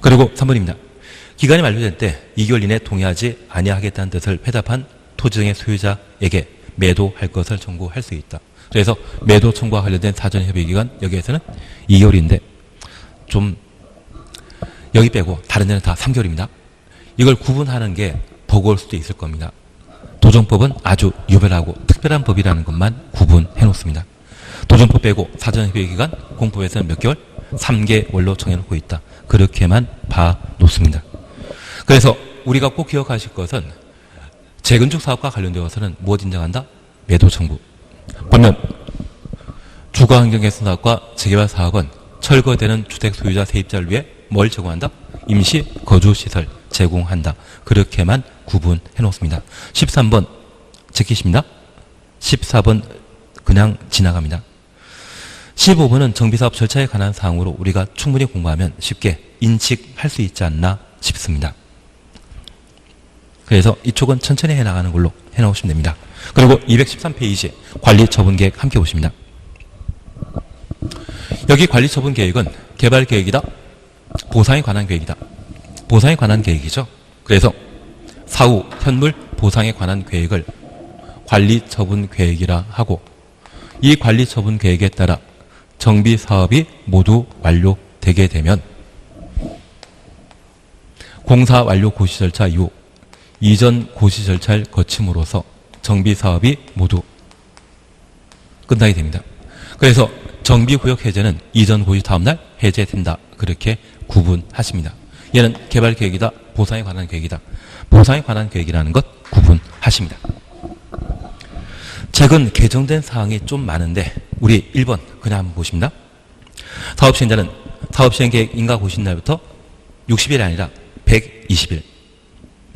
그리고 3번입니다. 기간이 만료될 때 2개월 이내 동의하지 아니하겠다는 뜻을 회답한 토지등의 소유자에게 매도할 것을 청구할 수 있다. 그래서 매도 청구와 관련된 사전 협의 기간 여기에서는 2개월인데 좀 여기 빼고 다른 데는 다 3개월입니다. 이걸 구분하는 게 버거울 수도 있을 겁니다. 도정법은 아주 유별하고 특별한 법이라는 것만 구분해 놓습니다. 도정법 빼고 사전 협의 기간 공법에서는 몇 개월? 3개월로 정해놓고 있다. 그렇게만 봐 놓습니다. 그래서 우리가 꼭 기억하실 것은 재건축 사업과 관련되어서는 무엇 인정한다? 매도 청구. 반면 주거환경개선 사업과 재개발 사업은 철거되는 주택 소유자 세입자를 위해 뭘 제공한다? 임시 거주시설 제공한다. 그렇게만 구분해 놓습니다. 13번 제키십니다. 14번 그냥 지나갑니다. 15번은 정비사업 절차에 관한 사항으로 우리가 충분히 공부하면 쉽게 인식할 수 있지 않나 싶습니다. 그래서 이쪽은 천천히 해나가는 걸로 해놓으시면 됩니다. 그리고 213페이지 관리처분계획 함께 보십니다. 여기 관리처분계획은 개발계획이다, 보상에 관한 계획이다. 보상에 관한 계획이죠. 그래서 사후 현물 보상에 관한 계획을 관리처분계획이라 하고, 이 관리처분계획에 따라 정비사업이 모두 완료되게 되면 공사 완료 고시 절차 이후 이전 고시 절차를 거침으로써 정비사업이 모두 끝나게 됩니다. 그래서 정비구역 해제는 이전 고시 다음날 해제된다, 그렇게 구분하십니다. 얘는 개발계획이다, 보상에 관한 계획이다. 보상에 관한 계획이라는 것 구분하십니다. 최근 개정된 사항이 좀 많은데 우리 1번 그냥 한번 보십니다. 사업시행자는 사업시행계획 인가고시 날부터 60일이 아니라 120일,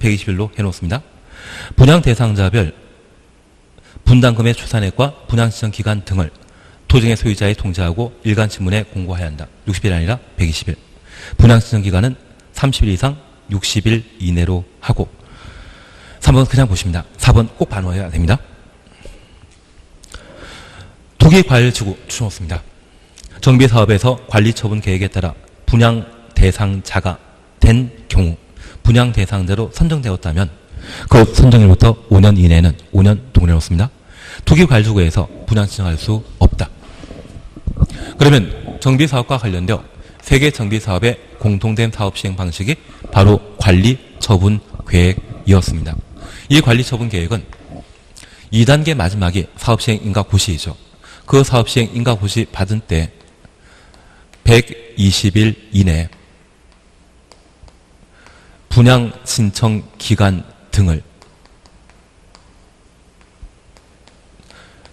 120일로 해놓습니다. 분양 대상자별 분담금의 추산액과 분양신청 기간 등을 토지의 소유자에 통지하고 일간신문에 공고해야 한다. 60일 아니라 120일. 분양신청 기간은 30일 이상 60일 이내로 하고, 3번 그냥 보십니다. 4번 꼭 반호해야 됩니다. 투기과열지구 추놓습니다. 정비사업에서 관리처분 계획에 따라 분양 대상자가 된 경우 분양 대상자로 선정되었다면 그 선정일부터 5년 이내는 5년 동일해 놓습니다. 투기과열지구에서 분양 신청할 수 없다. 그러면 정비사업과 관련되어 세개 정비사업의 공통된 사업시행 방식이 바로 관리처분계획이었습니다. 이 관리처분계획은 2단계 마지막이 사업시행 인가고시이죠. 그 사업시행 인가고시 받은 때 120일 이내 분양 신청 기간 등을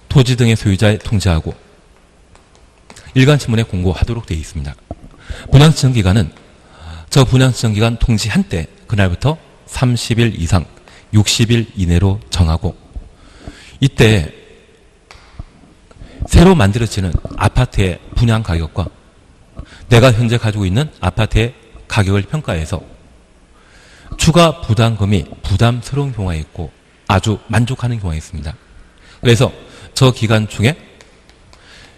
토지 등의 소유자에 통지하고 일간신문에 공고하도록 되어 있습니다. 분양신청 기간은 저 분양신청 기간 통지한 때 그날부터 30일 이상 60일 이내로 정하고, 이때 새로 만들어지는 아파트의 분양 가격과 내가 현재 가지고 있는 아파트의 가격을 평가해서 추가 부담금이 부담스러운 경우가 있고 아주 만족하는 경우가 있습니다. 그래서 저 기간 중에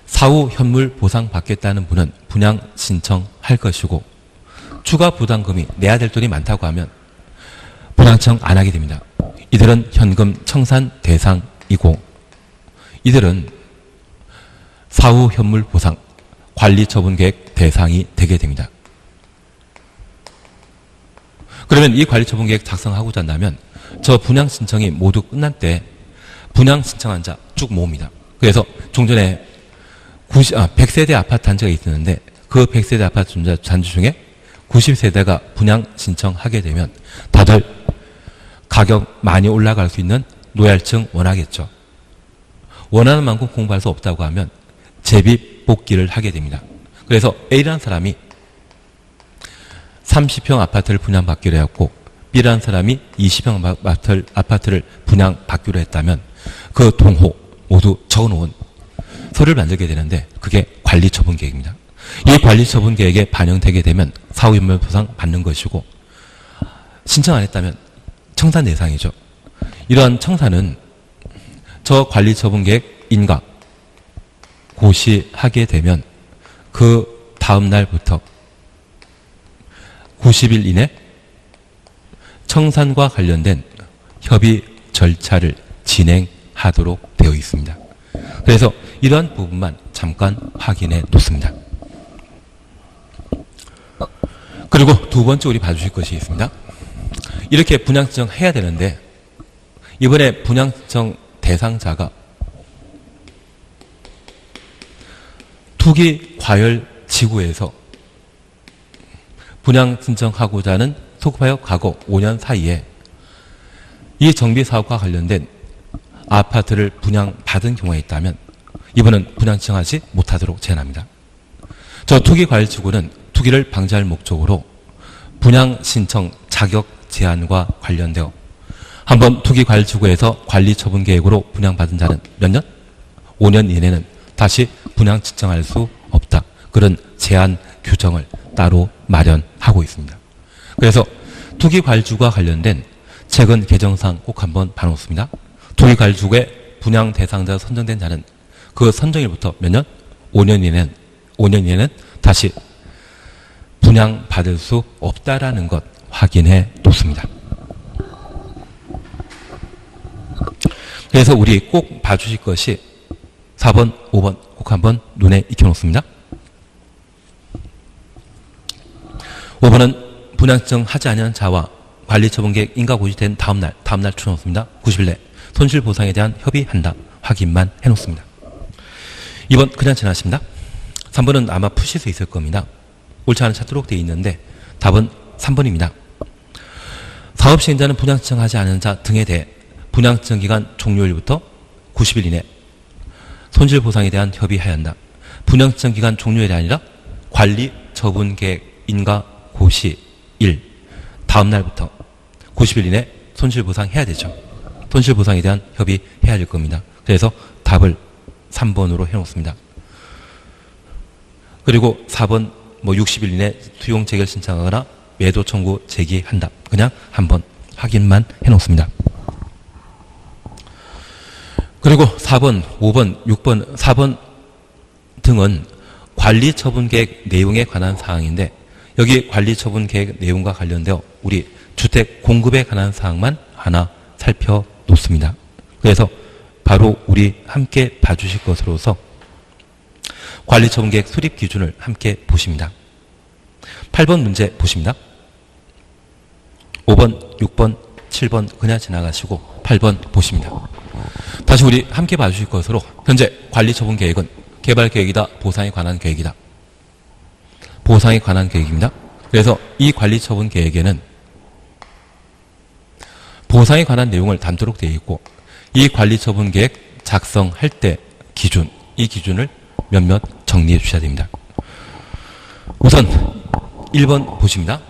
사후 현물 보상 받겠다는 분은 분양 신청할 것이고, 추가 부담금이 내야 될 돈이 많다고 하면 분양 신청 안 하게 됩니다. 이들은 현금 청산 대상이고, 이들은 사후 현물 보상 관리처분계획 대상이 되게 됩니다. 그러면 이 관리처분계획 작성하고자 한다면 저 분양 신청이 모두 끝난 때 분양 신청한 자 쭉 모읍니다. 그래서 종전에 100세대 아파트 단지가 있었는데 그 100세대 아파트 단지 중에 90세대가 분양 신청하게 되면 다들 가격 많이 올라갈 수 있는 노얄층 원하겠죠. 원하는 만큼 공부할 수 없다고 하면 제비 뽑기를 하게 됩니다. 그래서 A라는 사람이 30평 아파트를 분양받기로 했고 B라는 사람이 20평 아파트를 분양받기로 했다면 그 동호 모두 적어놓은 서류를 만들게 되는데 그게 관리처분계획입니다. 이 관리처분계획에 반영되게 되면 사후현물보상 받는 것이고, 신청 안 했다면 청산 대상이죠. 이러한 청산은 저 관리처분계획 인가 고시하게 되면 그 다음 날부터 90일 이내 청산과 관련된 협의 절차를 진행하도록 되어 있습니다. 그래서 이러한 부분만 잠깐 확인해 놓습니다. 그리고 두 번째 우리 봐주실 것이 있습니다. 이렇게 분양신청 해야 되는데 이번에 분양신청 대상자가 투기과열지구에서 분양신청하고자 하는 소급하여 과거 5년 사이에 이 정비사업과 관련된 아파트를 분양받은 경우가 있다면 이번은 분양신청하지 못하도록 제한합니다. 저 투기과열지구는 투기를 방지할 목적으로 분양신청 자격 제한과 관련되어 한번 투기과열지구에서 관리처분계획으로 분양받은 자는 몇 년? 5년 이내는 다시 분양 측정할 수 없다. 그런 제한 규정을 따로 마련하고 있습니다. 그래서 투기과일주가 관련된 최근 개정상 꼭 한번 봐놓습니다. 투기과일주의 분양 대상자 선정된 자는 그 선정일부터 몇 년? 5년 이내는 다시 분양받을 수 없다라는 것 확인해 놓습니다. 그래서 우리 꼭 봐주실 것이 4번, 5번 꼭 한번 눈에 익혀놓습니다. 5번은 분양증 하지 않은 자와 관리처분계획 인가고시된 다음날 추놓습니다. 90일 내 손실보상에 대한 협의한다. 확인만 해놓습니다. 2번 그냥 지나십니다. 3번은 아마 푸실 수 있을 겁니다. 옳지 않은 찾도록 되어 있는데 답은 3번입니다. 사업시행자는 분양증 하지 않은 자 등에 대해 분양증 기간 종료일부터 90일 이내 손실보상에 대한 협의해야 한다. 분양증 기간 종료일이 아니라 관리처분계획 인가고시일 다음 날부터 90일 이내 손실보상해야 되죠. 손실보상에 대한 협의해야 될 겁니다. 그래서 답을 3번으로 해놓습니다. 그리고 4번 60일 이내 수용 재결 신청하거나 매도 청구 제기한다. 그냥 한번 확인만 해놓습니다. 그리고 4번, 5번, 6번, 4번 등은 관리처분계획 내용에 관한 사항인데 여기 관리처분계획 내용과 관련되어 우리 주택 공급에 관한 사항만 하나 살펴놓습니다. 그래서 바로 우리 함께 봐주실 것으로서 관리처분계획 수립 기준을 함께 보십니다. 8번 문제 보십니다. 5번, 6번, 7번 그냥 지나가시고 8번 보십니다. 다시 우리 함께 봐주실 것으로 현재 관리처분계획은 개발계획이다. 보상에 관한 계획이다. 보상에 관한 계획입니다. 그래서 이 관리처분계획에는 보상에 관한 내용을 담도록 되어 있고 이 관리처분계획 작성할 때 기준, 이 기준을 몇몇 정리해 주셔야 됩니다. 우선 1번 보십니다.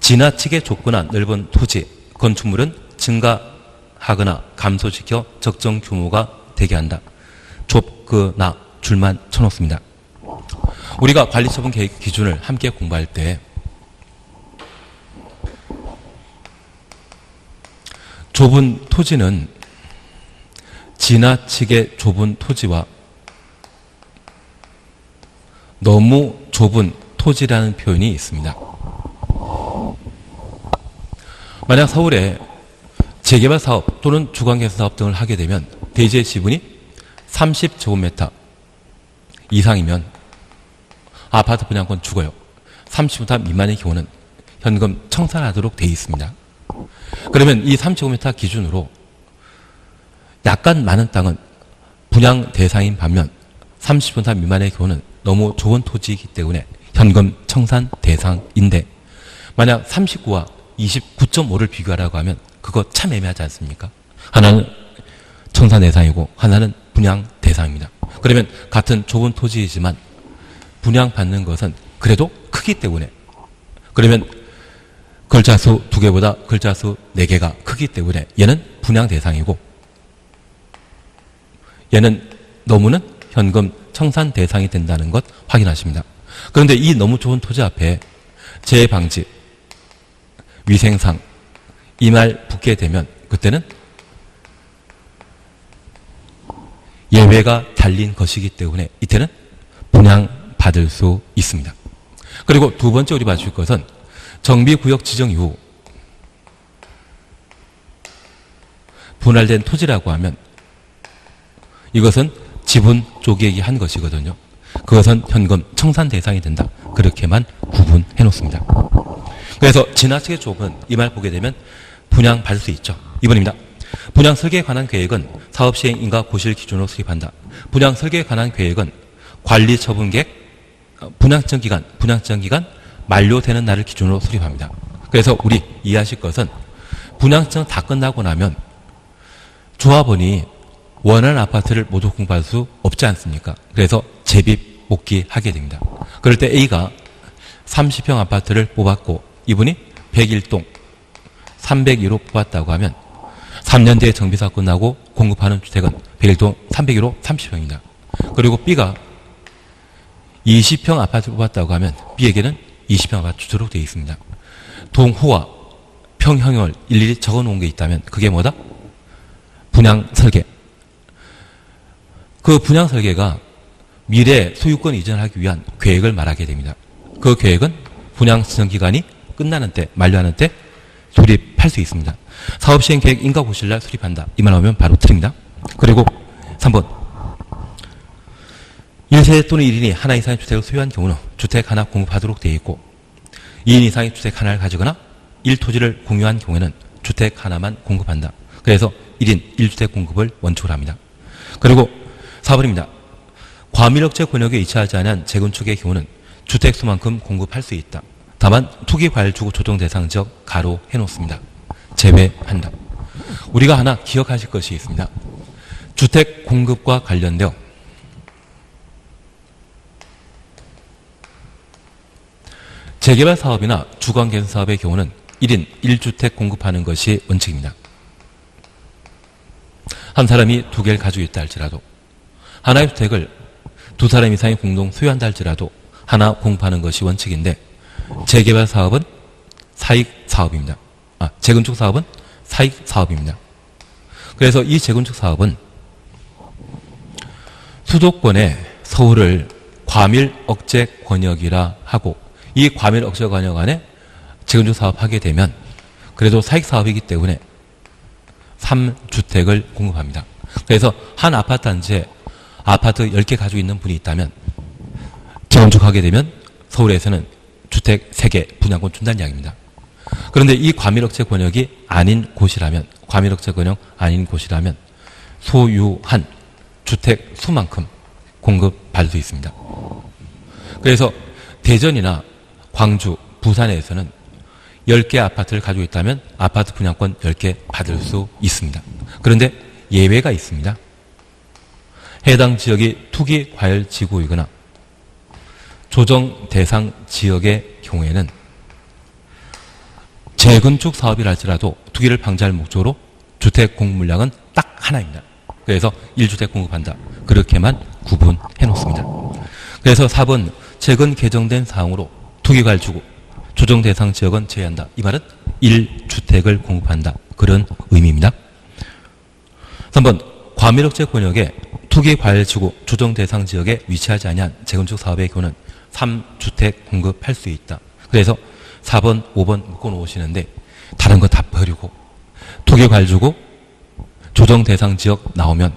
지나치게 좁거나 넓은 토지, 건축물은 증가하거나 감소시켜 적정 규모가 되게 한다. 좁거나 줄만 쳐놓습니다. 우리가 관리처분 계획 기준을 함께 공부할 때 좁은 토지는 지나치게 좁은 토지와 너무 좁은 토지라는 표현이 있습니다. 만약 서울에 재개발 사업 또는 주거개선 사업 등을 하게 되면 대지의 지분이 30제곱미터 이상이면 아파트 분양권 죽어요. 30제곱미터 미만의 경우는 현금 청산하도록 되어 있습니다. 그러면 이 30제곱미터 기준으로 약간 많은 땅은 분양 대상인 반면 30제곱미터 미만의 경우는 너무 좋은 토지이기 때문에 현금 청산 대상인데 만약 39와 29.5를 비교하라고 하면 그거 참 애매하지 않습니까? 하나는 청산 대상이고 하나는 분양 대상입니다. 그러면 같은 좁은 토지이지만 분양받는 것은 그래도 크기 때문에 그러면 글자수 2개보다 글자수 4개가 크기 때문에 얘는 분양 대상이고 얘는 너무는 현금 청산 대상이 된다는 것 확인하십니다. 그런데 이 너무 좋은 토지 앞에 재해 방지, 위생상 이 말 붙게 되면 그때는 예외가 달린 것이기 때문에 이때는 분양받을 수 있습니다. 그리고 두 번째 우리 봐줄 것은 정비구역 지정 이후 분할된 토지라고 하면 이것은 지분 쪼개기 한 것이거든요. 그것은 현금 청산 대상이 된다. 그렇게만 구분해 놓습니다. 그래서 지나치게 좁은 이 말 보게 되면 분양받을 수 있죠. 2번입니다. 분양 설계에 관한 계획은 사업 시행 인가 고시를 기준으로 수립한다. 분양 설계에 관한 계획은 관리 처분 계획, 분양증 기간 만료되는 날을 기준으로 수립합니다. 그래서 우리 이해하실 것은 분양증 다 끝나고 나면 조합원이 원하는 아파트를 모두 공부할 수 없지 않습니까? 그래서 재입 복귀하게 됩니다. 그럴 때 A가 30평 아파트를 뽑았고 이분이 101동 302로 뽑았다고 하면 3년 뒤에 정비사업 끝나고 공급하는 주택은 101동 301호 30평입니다. 그리고 B가 20평 아파트를 뽑았다고 하면 B에게는 20평 아파트 주도록 되어 있습니다. 동호와 평형을 일일이 적어 놓은 게 있다면 그게 뭐다? 분양 설계. 그 분양 설계가 미래 소유권 이전하기 위한 계획을 말하게 됩니다. 그 계획은 분양 신청 기간이 끝나는 때, 만료하는 때 수립할 수 있습니다. 사업시행 계획 인가 고실날 수립한다. 이 말 나오면 바로 틀립니다. 그리고 3번. 1세대 또는 1인 하나 이상의 주택을 소유한 경우는 주택 하나 공급하도록 되어 있고 2인 이상의 주택 하나를 가지거나 1토지를 공유한 경우에는 주택 하나만 공급한다. 그래서 1인 1주택 공급을 원칙으로 합니다. 그리고 4번입니다. 과밀억제 권역에 위치하지 않은 재건축의 경우는 주택수만큼 공급할 수 있다. 다만 투기과열주거 조정 대상 지역 가로 해놓습니다. 제외한다. 우리가 하나 기억하실 것이 있습니다. 주택 공급과 관련되어 재개발 사업이나 주거 개선 사업의 경우는 1인 1주택 공급하는 것이 원칙입니다. 한 사람이 2개를 가지고 있다 할지라도 하나의 주택을 2사람 이상이 공동 소유한다 할지라도 하나 공급하는 것이 원칙인데 재개발 사업은 사익 사업입니다. 재건축 사업은 사익 사업입니다. 그래서 이 재건축 사업은 수도권의 서울을 과밀 억제 권역이라 하고 이 과밀 억제 권역 안에 재건축 사업하게 되면 그래도 사익 사업이기 때문에 3주택을 공급합니다. 그래서 한 아파트 단지에 아파트 10개 가지고 있는 분이 있다면 재건축하게 되면 서울에서는 주택 3개 분양권 준다는 이야기입니다. 그런데 이 과밀억제 권역이 아닌 곳이라면 과밀억제 권역 아닌 곳이라면 소유한 주택 수만큼 공급받을 수 있습니다. 그래서 대전이나 광주, 부산에서는 10개 아파트를 가지고 있다면 아파트 분양권 10개 받을 수 있습니다. 그런데 예외가 있습니다. 해당 지역이 투기 과열 지구이거나 조정 대상 지역의 경우에는 재건축 사업이라 할지라도 투기를 방지할 목적으로 주택 공급 물량은 딱 하나입니다. 그래서 1주택 공급한다. 그렇게만 구분해 놓습니다. 그래서 4번 최근 개정된 사항으로 투기 과열 지구 조정 대상 지역은 제외한다. 이 말은 1주택을 공급한다. 그런 의미입니다. 3번 과밀억제 권역에 투기 과열 지구 조정 대상 지역에 위치하지 아니한 재건축 사업의 경우는 3주택 공급할 수 있다. 그래서 4번, 5번 묶어 놓으시는데 다른 거 다 버리고 투기 과열 지구 조정 대상 지역 나오면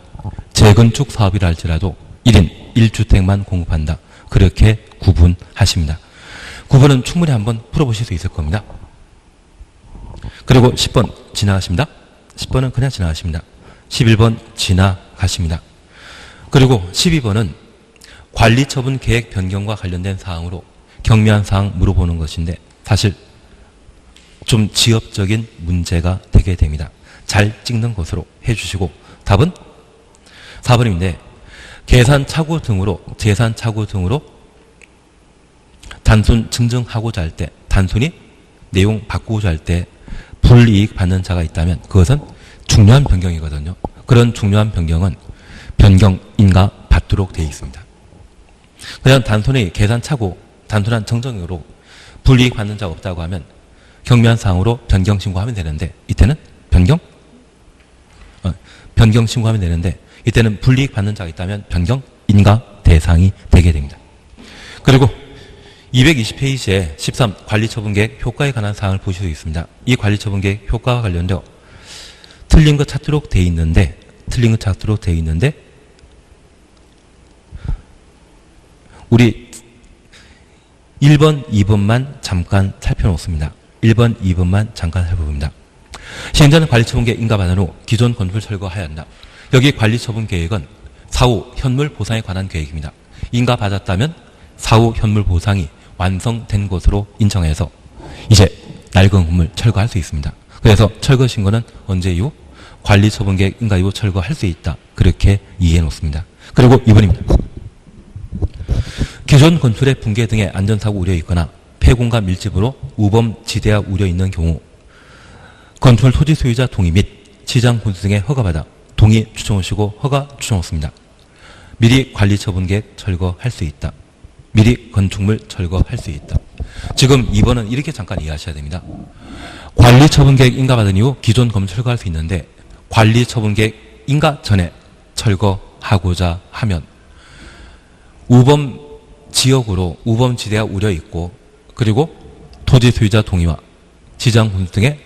재건축 사업이라 할지라도 1인 1주택만 공급한다. 그렇게 구분하십니다. 9번은 충분히 한번 풀어보실 수 있을 겁니다. 그리고 10번 지나가십니다. 10번은 그냥 지나가십니다. 11번 지나가십니다. 그리고 12번은 관리처분 계획 변경과 관련된 사항으로 경미한 사항 물어보는 것인데 사실 좀 지엽적인 문제가 되게 됩니다. 잘 찍는 것으로 해주시고 답은 4번인데 계산 착오 등으로 재산 착오 등으로 단순 증정하고자 할 때 단순히 내용 바꾸고자 할 때 불이익 받는 자가 있다면 그것은 중요한 변경이거든요. 그런 중요한 변경은 변경 인가 받도록 되어 있습니다. 그냥 단순히 계산 착오 단순한 정정으로 불이익 받는 자가 없다고 하면 경미한 사항으로 변경 신고하면 되는데 이때는 변경 신고하면 되는데 이때는 불이익 받는 자가 있다면 변경 인가 대상이 되게 됩니다. 그리고 220페이지에 13 관리처분계획 효과에 관한 사항을 보실 수 있습니다. 이 관리처분계획 효과와 관련되어 틀린 것 찾도록 되어 있는데 우리 1번, 2번만 잠깐 살펴놓습니다. 1번, 2번만 잠깐 살펴봅니다. 시행자는 관리처분계획 인가받은 후 기존 건축을 철거해야 한다. 여기 관리처분계획은 사후 현물 보상에 관한 계획입니다. 인가받았다면 사후 현물 보상이 완성된 것으로 인정해서 이제 낡은 건물 철거할 수 있습니다. 그래서 철거 신고는 언제 이후? 관리처분계획 인가 이후 철거할 수 있다. 그렇게 이해해 놓습니다. 그리고 2번입니다. 기존 건축의 붕괴 등의 안전사고 우려 있거나 폐공간 밀집으로 우범 지대와 우려 있는 경우 건축물 토지 소유자 동의 및 시장 군수 등의 허가받아 동의 추천하시고 허가 추천했습니다. 미리 관리처분계획 철거할 수 있다. 미리 건축물 철거할 수 있다. 지금 2번은 이렇게 잠깐 이해하셔야 됩니다. 관리처분계획 인가받은 이후 기존 건물 철거할 수 있는데 관리처분계획 인가 전에 철거하고자 하면 우범 지역으로 우범지대가 우려 있고 그리고 토지 소유자 동의와 지장 군수 등의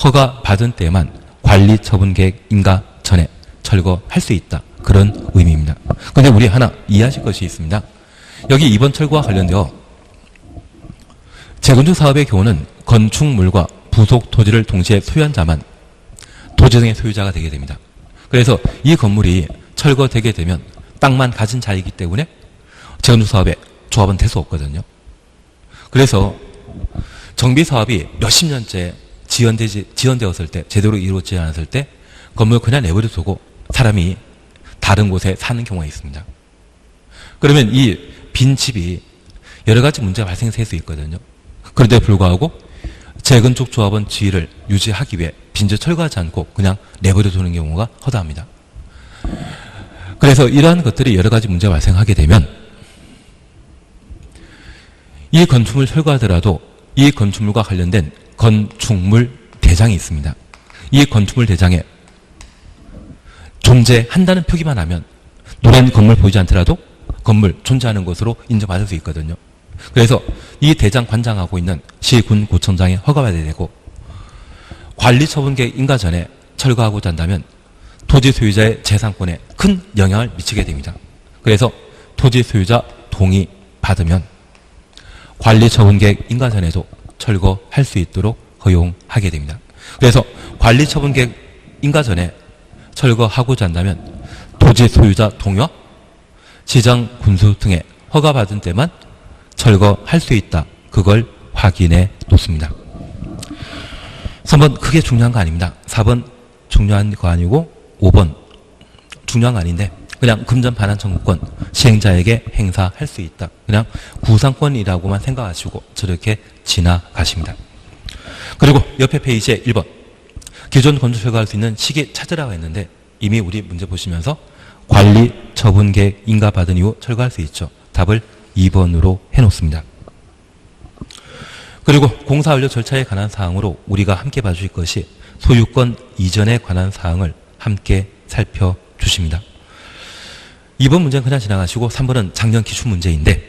허가 받은 때만 관리처분계획 인가 전에 철거할 수 있다. 그런 의미입니다. 그런데 우리 하나 이해하실 것이 있습니다. 여기 2번 철거와 관련되어 재건축 사업의 경우는 건축물과 부속 토지를 동시에 소유한 자만 토지 등의 소유자가 되게 됩니다. 그래서 이 건물이 철거되게 되면 땅만 가진 자이기 때문에 재건축 사업에 조합은 될 수 없거든요. 그래서 정비 사업이 몇십 년째 지연되었을 때, 제대로 이루어지지 않았을 때 건물 그냥 내버려 두고 사람이 다른 곳에 사는 경우가 있습니다. 그러면 이 빈 집이 여러 가지 문제가 발생할 수 있거든요. 그런데 불구하고 재건축 조합원 지위를 유지하기 위해 빈집 철거하지 않고 그냥 내버려 두는 경우가 허다합니다. 그래서 이러한 것들이 여러 가지 문제가 발생하게 되면 이 건축물 철거하더라도 이 건축물과 관련된 건축물 대장이 있습니다. 이 건축물 대장에 존재한다는 표기만 하면 노란 건물 보이지 않더라도 건물 존재하는 것으로 인정받을 수 있거든요. 그래서 이 대장 관장하고 있는 시군구청장에 허가받아야 되고 관리처분계획 인가 전에 철거하고자 한다면 토지 소유자의 재산권에 큰 영향을 미치게 됩니다. 그래서 토지 소유자 동의 받으면 관리처분계획 인가 전에도 철거할 수 있도록 허용하게 됩니다. 그래서 관리처분계획 인가 전에 철거하고자 한다면 토지 소유자 동의와 지장 군수 등의 허가받은 때만 철거할 수 있다. 그걸 확인해 놓습니다. 3번 크게 중요한 거 아닙니다. 4번 중요한 거 아니고 5번 중요한 거 아닌데 그냥 금전 반환 청구권 시행자에게 행사할 수 있다. 그냥 구상권이라고만 생각하시고 저렇게 지나가십니다. 그리고 옆에 페이지에 1번 기존 건축 철거할 수 있는 시기 찾으라고 했는데 이미 우리 문제 보시면서 관리 처분계획 인가받은 이후 철거할 수 있죠. 답을 2번으로 해놓습니다. 그리고 공사 완료 절차에 관한 사항으로 우리가 함께 봐주실 것이 소유권 이전에 관한 사항을 함께 살펴주십니다. 2번 문제는 그냥 지나가시고 3번은 작년 기출 문제인데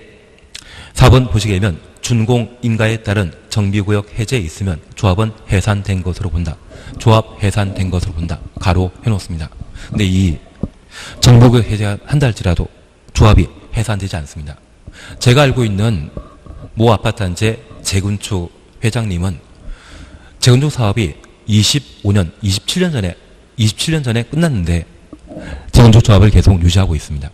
4번 보시게 되면 준공 인가에 따른 정비구역 해제에 있으면 조합은 해산된 것으로 본다. 조합 해산된 것으로 본다. 가로 해놓습니다. 근데 이 정비구역 해제가 한다 할지라도 조합이 해산되지 않습니다. 제가 알고 있는 모 아파트 단지 재건축 회장님은 재건축 사업이 25년, 27년 전에 끝났는데 재건축 조합을 계속 유지하고 있습니다.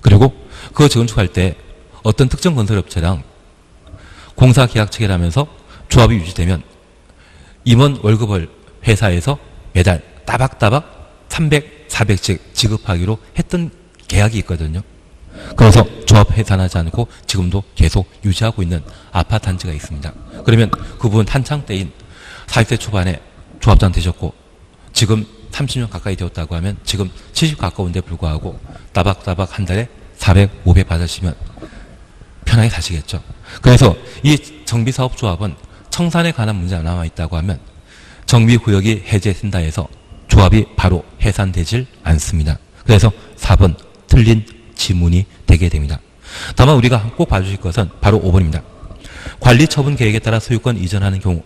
그리고 그 재건축할 때 어떤 특정 건설업체랑 공사 계약 체결하면서 조합이 유지되면 임원 월급을 회사에서 매달 따박따박 300, 400씩 지급하기로 했던 계약이 있거든요. 그래서 조합 해산하지 않고 지금도 계속 유지하고 있는 아파트 단지가 있습니다. 그러면 그분 한창 때인 40대 초반에 조합장 되셨고 지금 30년 가까이 되었다고 하면 지금 70 가까운데 불구하고 따박따박 한 달에 400, 500 받으시면 편하게 사시겠죠. 그래서 이 정비사업조합은 청산에 관한 문제가 남아있다고 하면 정비구역이 해제된다 해서 조합이 바로 해산되질 않습니다. 그래서 4번 틀린 지문이 되게 됩니다. 다만 우리가 꼭 봐주실 것은 바로 5번입니다. 관리처분 계획에 따라 소유권 이전하는 경우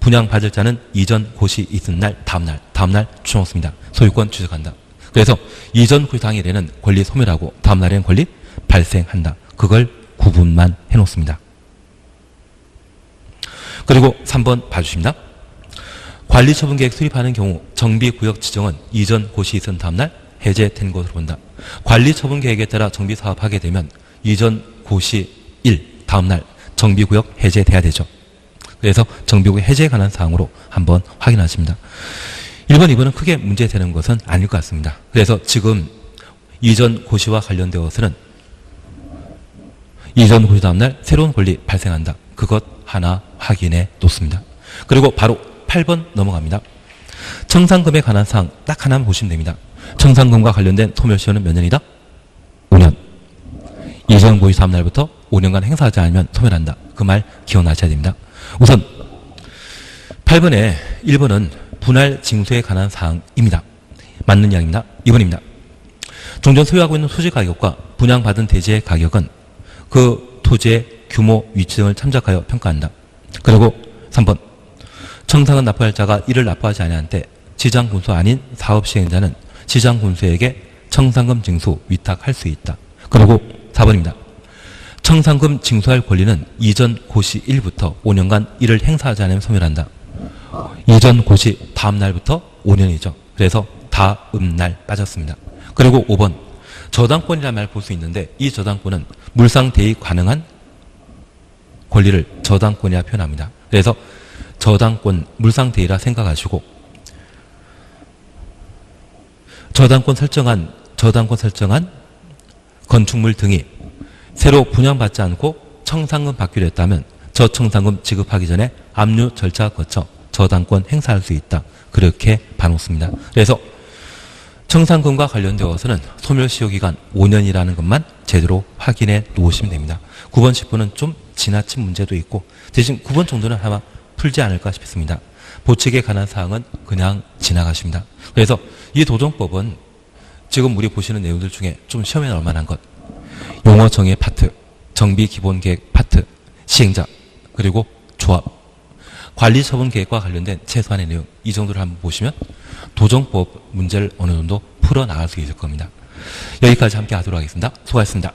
분양받을 자는 이전 고시 있은 날 다음날 추정없습니다. 소유권 취득한다. 그래서 이전 고시 당일에는 권리 소멸하고 다음날에는 권리 발생한다. 그걸 구분만 해놓습니다. 그리고 3번 봐주십니다. 관리처분계획 수립하는 경우 정비구역 지정은 이전 고시 있은 다음날 해제된 것으로 본다. 관리처분계획에 따라 정비사업하게 되면 이전 고시 1 다음날 정비구역 해제돼야 되죠. 그래서 정비구역 해제에 관한 사항으로 한번 확인하십니다. 1번, 2번은 크게 문제되는 것은 아닐 것 같습니다. 그래서 지금 이전 고시와 관련되어서는 이전 고시 다음날 새로운 권리 발생한다. 그것 하나 확인해 놓습니다. 그리고 바로 8번 넘어갑니다. 청산금에 관한 사항 딱 하나만 보시면 됩니다. 청산금과 관련된 소멸시효는 몇 년이다? 5년. 이전 고의 다음 날부터 5년간 행사하지 않으면 소멸한다. 그 말 기억나셔야 됩니다. 우선 8번에 1번은 분할 징수에 관한 사항입니다. 맞는 양입니다. 2번입니다. 종전 소유하고 있는 토지 가격과 분양받은 대지의 가격은 그 토지의 규모, 위치 등을 참작하여 평가한다. 그리고 3번. 청산금 납부할 자가 이를 납부하지 아니한 때 지장군수 아닌 사업시행자는 지장군수에게 청산금 징수 위탁할 수 있다. 그리고 4번입니다. 청산금 징수할 권리는 이전 고시 1부터 5년간 이를 행사하지 않으면 소멸한다. 이전 고시 다음 날부터 5년이죠. 그래서 다음 날 빠졌습니다. 그리고 5번. 저당권이라는 말 볼 수 있는데 이 저당권은 물상대입 가능한 권리를 저당권이라 표현합니다. 그래서 저당권, 물상대입이라 생각하시고 저당권 설정한 건축물 등이 새로 분양받지 않고 청산금 받기로 했다면 저 청산금 지급하기 전에 압류 절차 거쳐 저당권 행사할 수 있다. 그렇게 봐놓습니다. 그래서 청산금과 관련되어서는 소멸시효기간 5년이라는 것만 제대로 확인해 놓으시면 됩니다. 9번, 10번은 좀 지나친 문제도 있고 대신 9번 정도는 아마 풀지 않을까 싶습니다. 보칙에 관한 사항은 그냥 지나가십니다. 그래서 이 도정법은 지금 우리 보시는 내용들 중에 좀 시험에 나올 만한 것, 용어 정의 파트, 정비 기본 계획 파트, 시행자, 그리고 조합, 관리 처분 계획과 관련된 최소한의 내용, 이 정도를 한번 보시면 도정법 문제를 어느 정도 풀어 나갈 수 있을 겁니다. 여기까지 함께 하도록 하겠습니다. 수고하셨습니다.